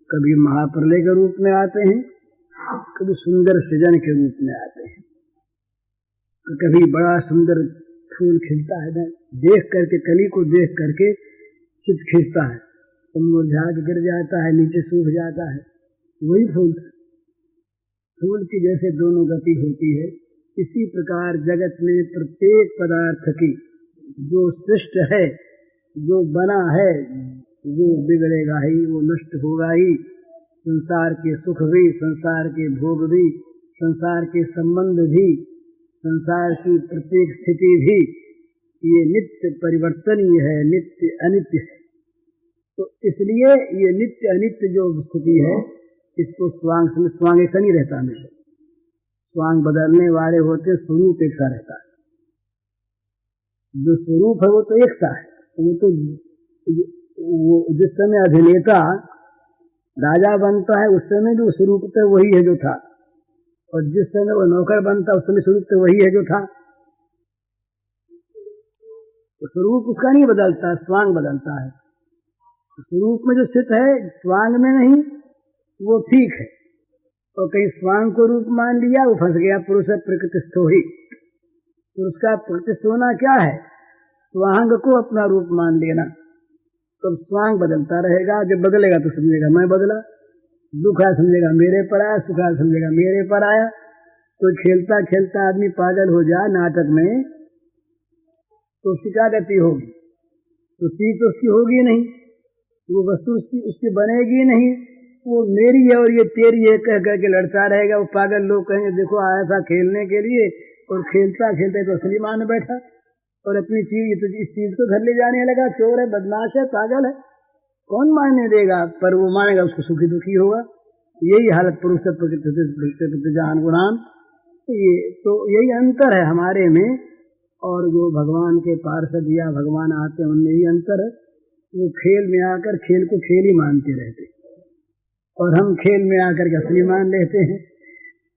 कभी महाप्रलय के रूप में आते हैं, कभी सुंदर सृजन के रूप में आते हैं, तो कभी बड़ा सुंदर फूल खिलता है ना, देख करके कली को देख करके चित्त खींचता है, तो मुरझा के गिर जाता है, नीचे सूख जाता है, वही फूल की जैसे दोनों गति होती है, इसी प्रकार जगत में प्रत्येक पदार्थ की जो सृष्ट है, जो बना है, वो बिगड़ेगा ही, वो नष्ट होगा ही। संसार के सुख भी, संसार के भोग भी, संसार के संबंध भी, संसार की प्रत्येक स्थिति भी ये नित्य परिवर्तनीय है, नित्य अनित्य है। तो इसलिए ये नित्य अनित्य जो स्थिति है, इसको स्वांग ऐसा नहीं रहता हमेशा, स्वांग बदलने वाले होते, स्वरूप एक सा रहता है। जो स्वरूप है वो तो एक सा है, वो जिस समय अभिनेता राजा बनता है उस समय भी वो स्वरूप तो वही है जो था, और जिस समय वो नौकर बनता है उस समय स्वरूप तो वही है जो था। तो स्वरूप उसका नहीं बदलता, स्वांग बदलता है। स्वरूप में जो स्थित है, स्वांग में नहीं, वो ठीक है। और कहीं स्वांग को रूप मान लिया, वो फंस गया। पुरुष प्रकृतिस्थो ही, पुरुष का प्रकृतिस्थ होना क्या है? स्वांग को अपना रूप मान लेना। तो स्वांग बदलता रहेगा, जब बदलेगा तो समझेगा मैं बदला, दुख आया समझेगा मेरे पर आया, सुख आया समझेगा मेरे पर आया। तो खेलता खेलता आदमी पागल हो जाए नाटक में, तो उसकी क्या गति होगी? तो चीज तो उसकी होगी नहीं, वो वस्तु उसकी बनेगी नहीं, वो मेरी है और ये तेरी है कह करके लड़ता रहेगा। वो पागल लोग कहेंगे देखो आया था खेलने के लिए और खेलता खेलते तो असली मान बैठा और अपनी चीज तो इस चीज को घर ले जाने लगा। चोर है, बदमाश है, पागल है, कौन मानने देगा? पर वो मानेगा, उसको सुखी दुखी होगा। यही हालत पुरुष प्रकृति जान गुणान, ये तो यही अंतर है हमारे में और जो भगवान के पार्षद या भगवान आते हैं उनमें ही अंतर है। वो खेल में आकर खेल को खेल ही मानते रहते और हम खेल में आकर के असली मान लेते हैं।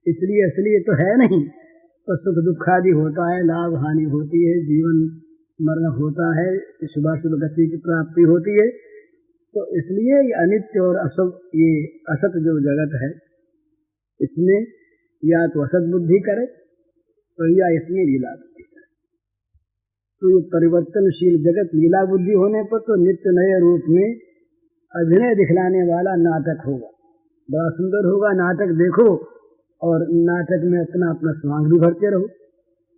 इसलिए असली तो है नहीं, तो सुख दुख आदि होता है, लाभ हानि होती है, जीवन मरण होता है, शुभाशुभ गति की प्राप्ति होती है। तो इसलिए ये अनित्य और असत, ये असत जो जगत है, इसमें या तो असत बुद्धि करे और या इसमें लीला बुद्धि करे। तो ये परिवर्तनशील जगत लीला बुद्धि होने पर तो नित्य नए रूप में अभिनय दिखलाने वाला नाटक होगा, बड़ा सुंदर होगा। नाटक देखो और नाटक में अपना स्वांग भी भरते रहो।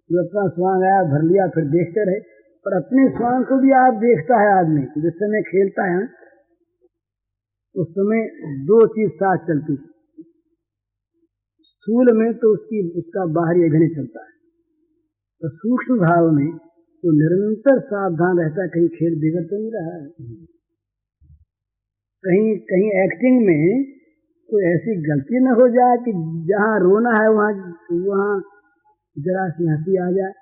जो अपना स्वांग आया भर लिया, फिर देखते रहे। और अपने स्वांग को भी आप देखता है आदमी, जिस समय खेलता है उस समय दो चीज साथ चलती है। स्थूल में तो उसका बाहरी अभिनय चलता है, तो सूक्ष्म भाव में तो निरंतर सावधान रहता है कहीं खेल बिगड़ तो नहीं रहा है। कहीं एक्टिंग में कोई ऐसी गलती न हो जाए कि जहां रोना है वहां जरा सी हंसी आ जाए,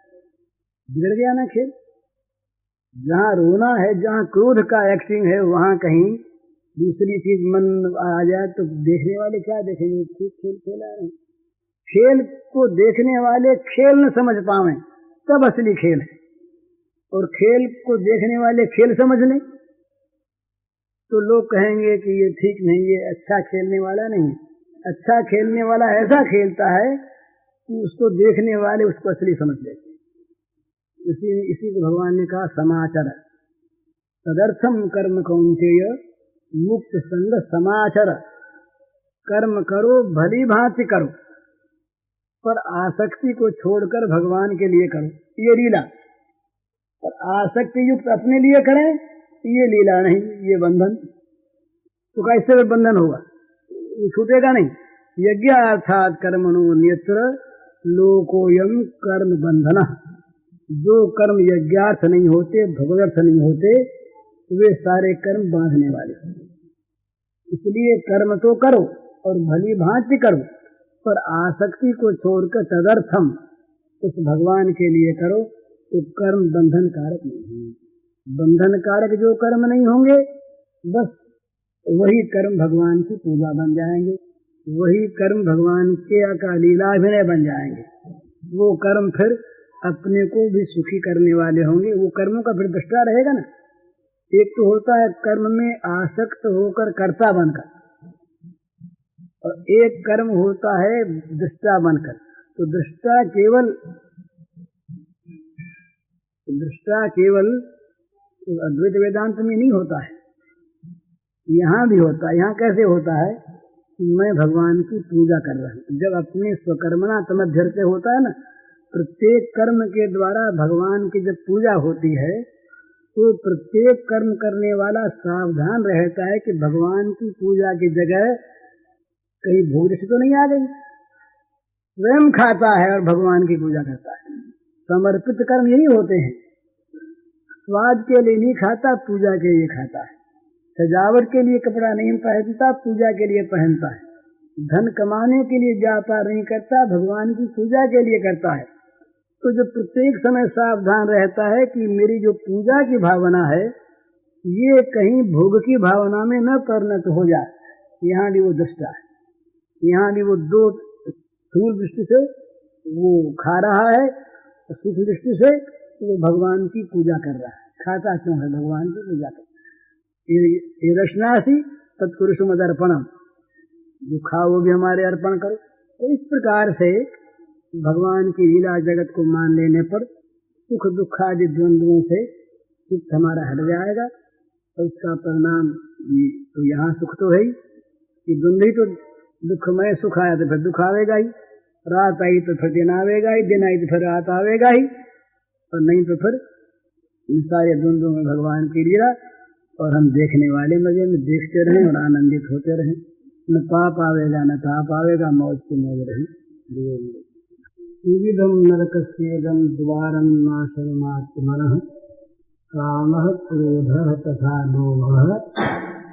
बिगड़ गया ना खेल। जहां रोना है, जहां क्रोध का एक्टिंग है, वहां कहीं दूसरी चीज मन आ जाए तो देखने वाले क्या देखेंगे? ठीक खेल खेला है। खेल को देखने वाले खेल न समझ पावे तब असली खेल है, और खेल को देखने वाले खेल समझ लें तो लोग कहेंगे कि ये ठीक नहीं, ये अच्छा खेलने वाला नहीं। अच्छा खेलने वाला ऐसा खेलता है कि उसको देखने वाले उसको असली समझ लेते। इसी को भगवान ने कहा समाचर तदर्थम कर्म कौन्तेय मुक्त संग समाचर। कर्म करो भली भांति करो, पर आसक्ति को छोड़कर भगवान के लिए करो, ये लीला। और आसक्ति युक्त अपने लिए करें, ये लीला नहीं, ये बंधन। तो कैसे बंधन होगा? ये छूटेगा नहीं। यज्ञ अर्थात कर्मणो नेत्र लोकोयम कर्म बंधन। जो कर्म यज्ञार्थ नहीं होते, भगवदर्थ नहीं होते, वे सारे कर्म बांधने वाले। इसलिए कर्म तो करो और भली भांति करो, पर आसक्ति को छोड़कर तदर्थम उस भगवान के लिए करो, तो कर्म बंधन कारक नहीं है। बंधन कारक जो कर्म नहीं होंगे, बस वही कर्म भगवान की पूजा बन जाएंगे, वही कर्म भगवान के का लीलाभिनय बन जाएंगे। वो कर्म फिर अपने को भी सुखी करने वाले होंगे। वो कर्मों का फिर दृष्टा रहेगा ना। एक तो होता है कर्म में आसक्त होकर कर्ता बनकर, और एक कर्म होता है दृष्टा बनकर। तो दृष्टा केवल अद्वैत वेदांत में नहीं होता है, यहाँ भी होता है। यहाँ कैसे होता है कि मैं भगवान की पूजा कर रहा हूँ। जब अपने स्वकर्मणा तमध्यर्थे होता है ना, प्रत्येक कर्म के द्वारा भगवान की जब पूजा होती है तो प्रत्येक कर्म करने वाला सावधान रहता है कि भगवान की पूजा की जगह कहीं भूख से तो नहीं आ गई। स्वयं खाता है और भगवान की पूजा करता है। समर्पित कर्म यही होते हैं। स्वाद के लिए नहीं खाता, पूजा के लिए खाता है। सजावट के लिए कपड़ा नहीं पहनता, पूजा के लिए पहनता है। धन कमाने के लिए व्यापार नहीं करता, भगवान की पूजा के लिए करता है। तो जो प्रत्येक समय सावधान रहता है कि मेरी जो पूजा की भावना है ये कहीं भोग की भावना में न परिणत हो जाए। यहाँ भी वो दृष्टा है, यहाँ भी वो दो स्थूल दृष्टि से वो खा रहा है, सूक्ष्म दृष्टि से वो भगवान की पूजा कर रहा है। खाता क्यों है? भगवान की पूजा कर। ये रचनासी तत्पुरुष मदर्पणम, जो खाओ वो भी हमारे अर्पण करो। तो इस प्रकार से भगवान की लीला जगत को मान लेने पर सुख दुख आदि द्वंद्वों से चित्त हमारा हट जाएगा। और उसका परिणाम तो यहाँ सुख तो है ही, कि द्वंद्वी तो दुखमय, सुख आया तो फिर दुख आवेगा ही, रात आई तो फिर दिन आवेगा ही, दिन आई तो फिर रात आवेगा ही, और नहीं तो फिर इन सारे द्वंद्वों में भगवान की लीला। और हम देखने वाले मजे में देखते रहें और आनंदित होते रहें। न पाप आवेगा न ताप आवेगा, मौज की मौज रही। विविधम नरकस्येदं द्वारं नाशमात्मनः कामः क्रोधः तथा लोभः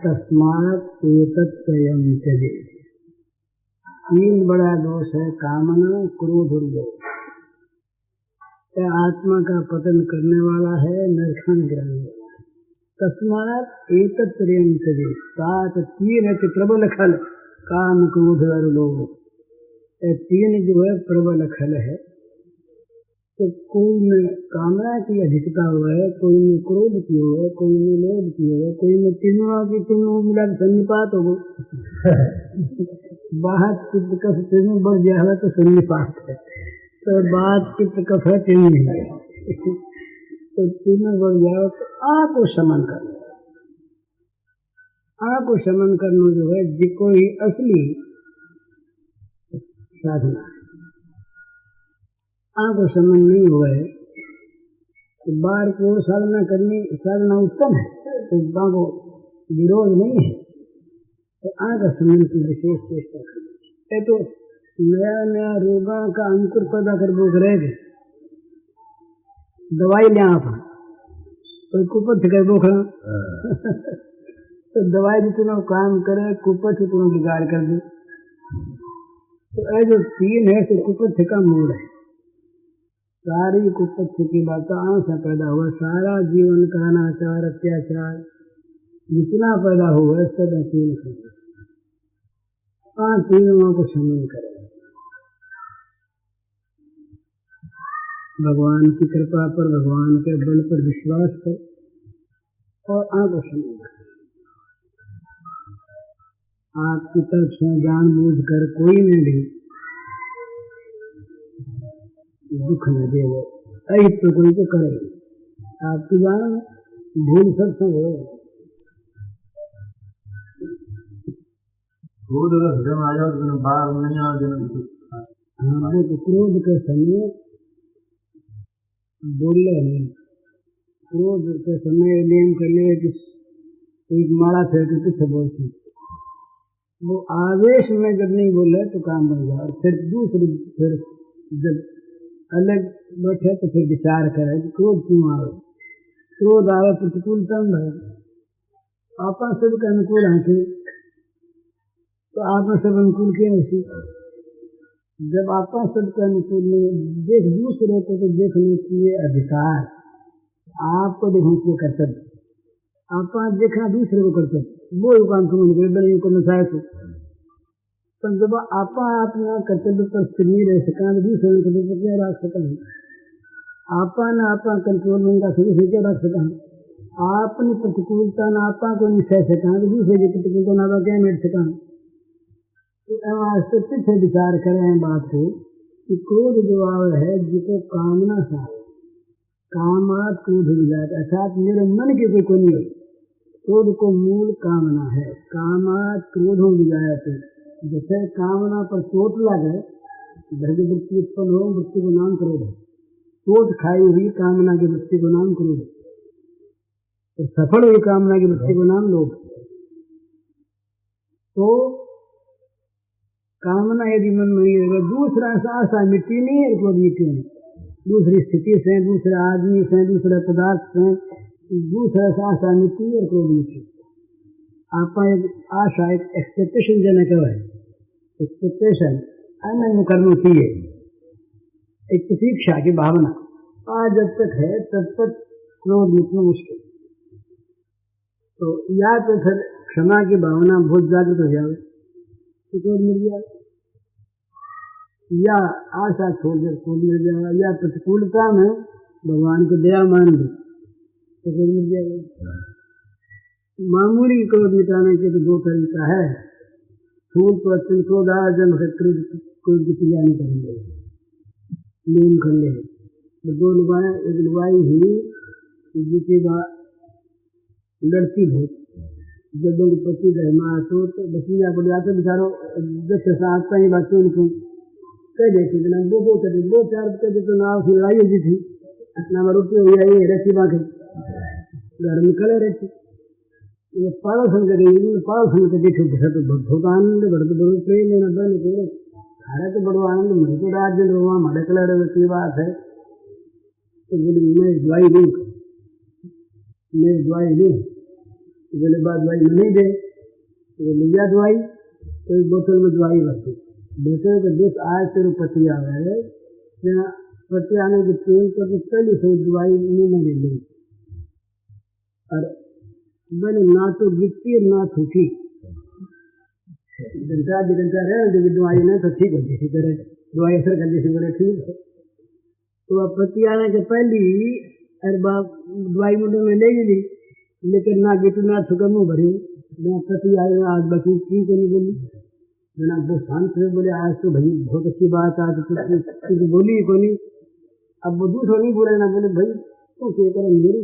तस्मात् एतत्त्रयं त्यजेत्। तीन बड़ा दोष है, कामना, क्रोध और लोभ। यह आत्मा का पतन करने वाला है, नरकन गिराने वाला है। तस्मात् एतत्त्रयं त्यजेत्। सात तीन है कि प्रबल खल, काम क्रोध और लोभ। तीन जो है प्रबल खल है। तो कोई में कामना की अधिकता हुआ है, कोई में क्रोध की हुआ है, कोई में लोभ की हुआ है, कोई में तीनों मिला सन्निपात हो गई। बात चित्त कफ तीनों बढ़ गया है तो सन्निपात है। तो बात चित्त कफ है तीन नहीं है, तो तीनों बढ़ जाओ तो आ को शमन करना। आ को शमन करना जो है जिको ही असली साधना। आ को शमन नहीं हुआ है तो बार को साधना करनी, साधना उत्तम है, तो बा को विरोध नहीं है। तो आ का शमन की विशेष चेष्टा करनी। तो नया नया रोगा का अंकुर पैदा कर बोक रहेगा, दवाई ले आप तो कुपथ कर बोखना। तो दवाई जितना काम करे कुपथ उतना बिगाड़ कर दे। तो जो तीन है तो कुपथ का मूल है। सारी कुपथ की बात से पैदा हुआ, सारा जीवन का अनाचार अत्याचार जितना पैदा हुआ सब तीन से। तीनों को शमन करे। भगवान की कृपा पर, भगवान के बल पर विश्वास कर और आंखों शमन। आपकी तरफ से जानबूझ कर कोई में भी दुख न दे, वो अहित तो कोई को करे। आपकी जान भूल सब हो। क्रोध आ जाओ तो बाहर नहीं आ जाना। हाँ, वो तो क्रोध के समय बोले नहीं, क्रोध के समय लेन कर ले कि एक माला फेंक के पीछे बोलती। वो आवेश में जब नहीं बोले तो काम बन जाए। फिर दूसरी फिर जब अलग बैठे तो फिर विचार करे कि क्रोध क्यों आवे। क्रोध आवे प्रतिकूलता है, आपा सबके अनुकूल है तो आप सब अनुकूल क्यों ऐसी। जब आपा सबके अनुकूल नहीं देख दूसरे को तो देखने के लिए अधिकार, आपको देखने के लिए कर्तव्य। आप देखना दूसरे को कर्तव्य, वो काम समझ गए बने को नशाए तो। जब आपा अपना कर्तव्य पर स्थिर नहीं रह सका, दूसरे कर्तव्य पर क्या रख सका। आपा न आपा कंट्रोल में उनका शुरू से क्या रख सका, आपनी प्रतिकूलता न आपा को नहीं सह सका, तो दूसरे की प्रतिकूलता ना आपा क्या मिट सका। तो आज पीछे विचार करें बात को कि क्रोध जो है जिसको कामना सा कामात क्रोध विजात, अर्थात मेरे मन के कोई नहीं है, क्रोध को मूल कामना है। कामात क्रोध विजात, जैसे कामना पर चोट लगे धैर्य वृत्ति उत्पन्न हो, वृत्ति को नाम क्रोध है। चोट खाई हुई कामना की वृत्ति को नाम क्रोध है, तो सफल हुई कामना की वृत्ति को नाम लोभ। तो कामना यदि मन में नहीं रहेगा, दूसरा आशा मिट्टी नहीं है, क्रोध मिट्टी नहीं, दूसरी स्थिति से, दूसरे आदमी से, दूसरे पदार्थ से, दूसरा आशा मिट्टी है, क्रोध मिट्टी। आपका एक आशा, एक एक्सपेक्टेशन जनक है, एक्सपेक्टेशन अनन्य करनी चाहिए, एक प्रतीक्षा की भावना आज जब तक है तब तक क्रोध मिटना मुश्किल। तो या तो फिर क्षमा की भावना बहुत जागृत हो जाए तो क्रोध मिल जाए, या आशा छोड़ कर क्रोध मिल जाएगा, या प्रतिकूलता में भगवान को दया मान दी तो क्रोध मिल जाएगा। मामूली क्रोध मिटाने के तो दो तरीका है, फूल तो अत्यंत क्रोध आ जब क्रोध की पूजा नहीं करेंगे, नियम कर ले तो दो लुगाएं, एक लुगाई हुई जिसकी लड़की बहुत जब उनको पति रहमा तो बसिया बोले आते बेचारो 10 साल का ही बात उनको कह देती बिना वो कर दो 4 बजे तो नाव से लड़ाई होती थी, अपना रोटी हो जाए रखी बाकी घर में खड़े रहती, वो पागल समझ गई, पागल समझ के देखो तो बहुत आनंद बढ़ तो बड़ो प्रेम लेना बन के खाना तो बड़ो आनंद मुझे तो रात दिन रोवा हमारे कलर की बात है। तो बोले मैं दवाई दूँ, मैं दवाई दूँ, तो बोले बाद दवाई में नहीं दे, तो लिया दवाई, तो एक बोतल में दवाई भरती, बोतल के 10 आज तेरे पति आ गए, पति आने के तेल पर तो पहले से दवाई नहीं ले ली, और मैंने ना तो गिरती ना थूकी, घंटा रहे दवाई नहीं तो ठीक होती थी, तरह दवाई असर करती थी, बोले ठीक है। तो अब पति आने के पहले अरे बाप दवाई मुंडे में ले ली, लेकिन ना गिट ना थूका मुँह भरी, बिना पति आए आज बची की नहीं बोली, बिना वो शांत से बोले आज तो भाई बहुत अच्छी बात, आज तो बोली को नहीं। अब वो दूसरा नहीं बोले ना, बोले भाई तू क्या करे मेरी,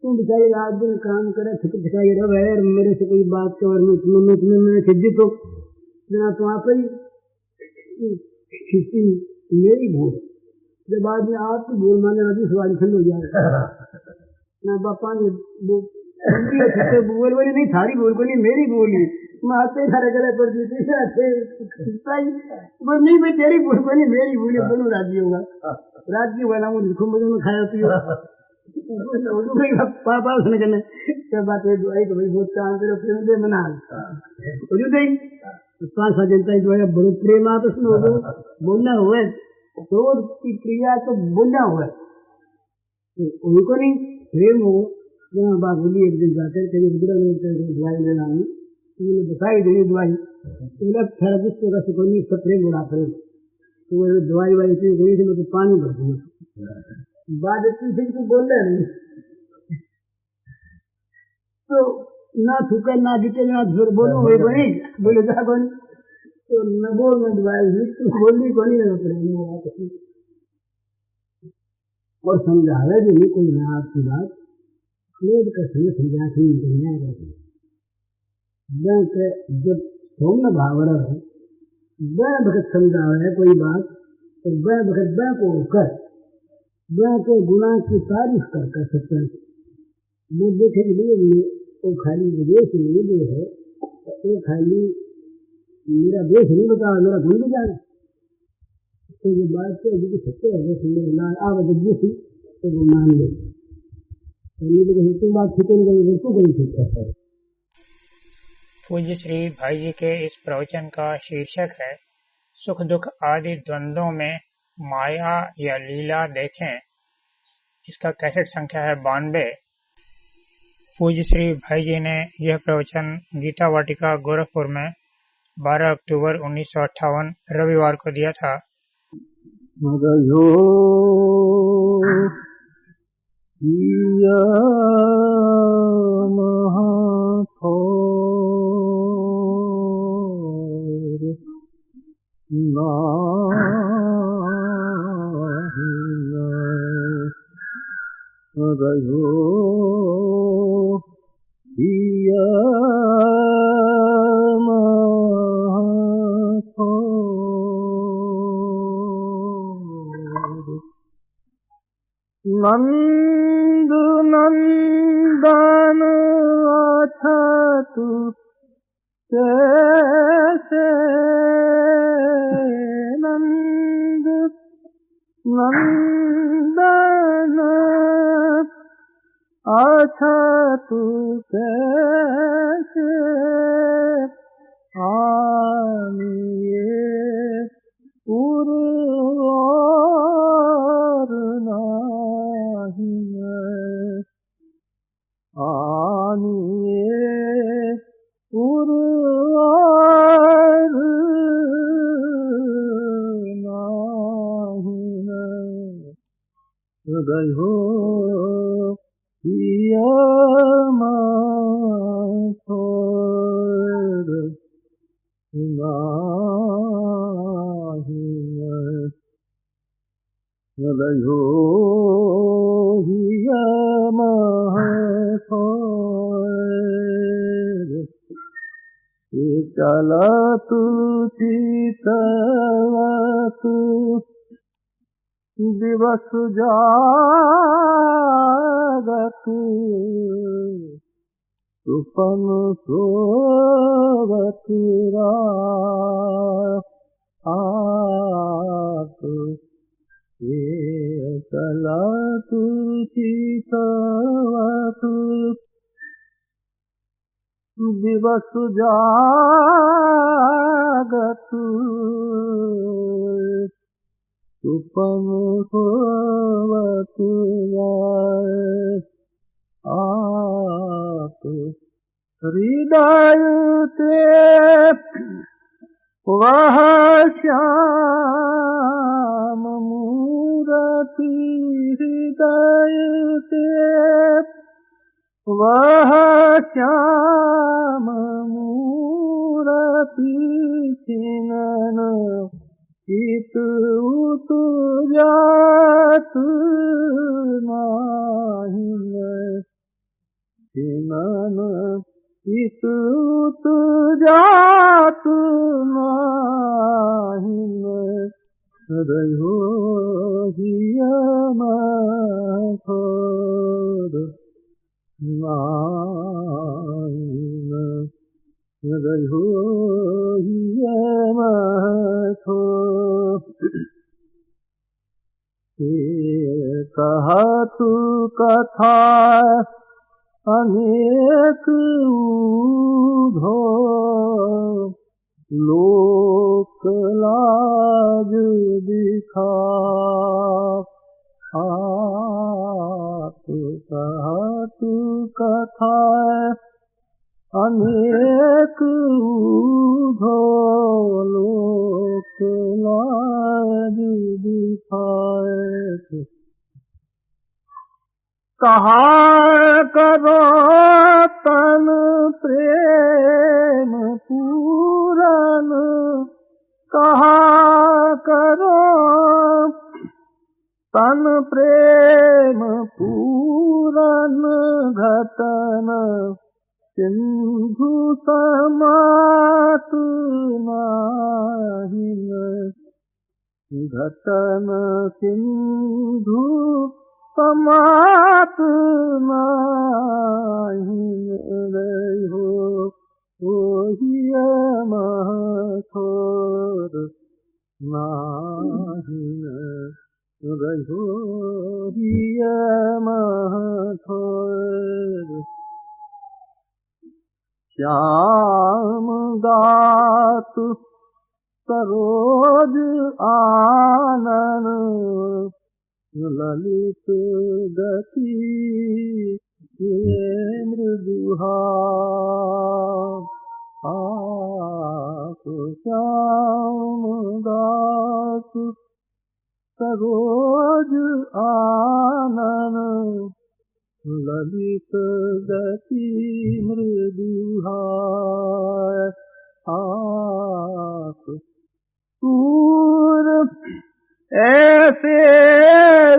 तुम बेचारी रात दिन काम करे ठिकाई रहे और मेरे से कोई बात कर मैं खिद्दी तो बिना तो आप ही खिस्ती मेरी भूल, जब बाद में आप तो बोल माने अभी सवाल खंड हो जाए ना बापा ने बोल बोली नहीं थारी बोल को नहीं मेरी बोली, मैं आते सारे गले पड़ बोल नहीं मैं तेरी बोल को नहीं मेरी बोली, दोनों राज्य होगा राज्य वाला हूँ लिखो मुझे में खाया पियो पापा उसने कहने क्या बात है दवाई तो भाई बहुत काम करो प्रेम दे मना नहीं 5-7 दिन तक दवाई बड़ो प्रेम आप उसमें बोलना हुआ क्रोध की क्रिया तो बोलना हुआ उनको नहीं प्रेम हो जहाँ बात बोली एक दिन जाकर कहीं दवाई लेना नहीं बताई देनी दवाई थेरेपिस्ट का सुखनी सब प्रेम बोला प्रेम तो दवाई वाई गई थी मैं तो पानी भर दूंगा बाद पीछे को बोल रहे नहीं तो ना थूका ना दिखे ना फिर बोलो वही बनी बोले क्या कौन तो न बोल में दवाई बोलनी को नहीं और समझावे भी नहीं कोई ना आपकी बात क्रोध का समय समझा के नहीं जब सोमन भावर है वह भगत समझावे कोई बात तो वह भगत वह को कर वह के गुना की तारीफ कर सकते हैं। वो देखे के लिए वो खाली विदेश नहीं दे है, वो खाली मेरा देश नहीं बता मेरा गुण भी जाना, तो ये बात तो अभी सत्य है जैसे आव थी तो वो मान ले तो बात ठीक नहीं बिल्कुल नहीं ठीक है। पूज्य श्री भाई जी के इस प्रवचन का शीर्षक है सुख दुख आदि द्वंद्वों में माया या लीला देखें। इसका कैसेट संख्या है 92। पूज्य श्री भाई जी ने यह प्रवचन गीता वाटिका गोरखपुर में 12 अक्टूबर 1958 रविवार को दिया था। मदयो महाथोर मदयो नंद नंदन अच्छा तू कैसे नंद नंदन अच्छा तू कैसे आनिए उर्वर नाही आनिए उर्वर नाही हृदय हो माथोर नाही हृदय हो माथोर चला तू चितला तू दिवस जागत सुपन सोवत रात ये चला तू चितला तू दिवस जागत सुपन सोवत आप हृदय ते वह श्याम मूरति हृदय ते वह श्याम मूरति छिनन चित उतु जात नाही छिनन चित उतु जात नाही हृदय हो हिया माथोर नाही हृदय हो हिया माथोर कहा तू कथा अनेक ऊधो लोक लाज दिखा कहा तू कथा अनेक ऊधो लोक लाज दिखाए कहा करो तन प्रेम पूरन कहा करो तन प्रेम पूरन घटन सिंधु समात नाही घटन सिंधु समात नाही हो ओहिया माथोर नाही रहो हिया माथोर श्याम गात सरोज आनन ललित गति ये मृदुहा आप श्याम गात सरोज आनन ललित गति मृदुहाय आप सूर ऐसे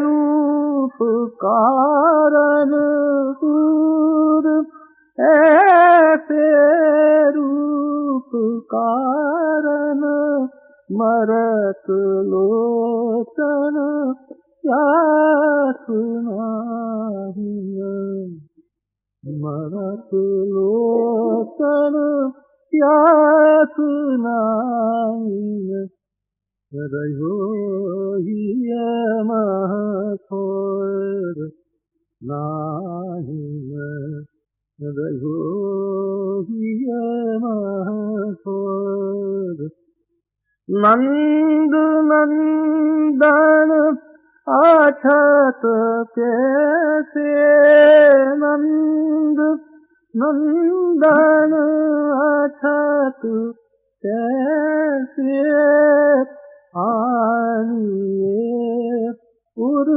रूप कारण सूर ऐसे रूप कारण मरत लोचन प्यास नाहिय मरत लोचन प्यास नाहिय रहो हिय महथोर नाहिय रहो हिय महथोर नंद नंदन अछत कैसे नंद नंदन अछत कैसे आनिए उर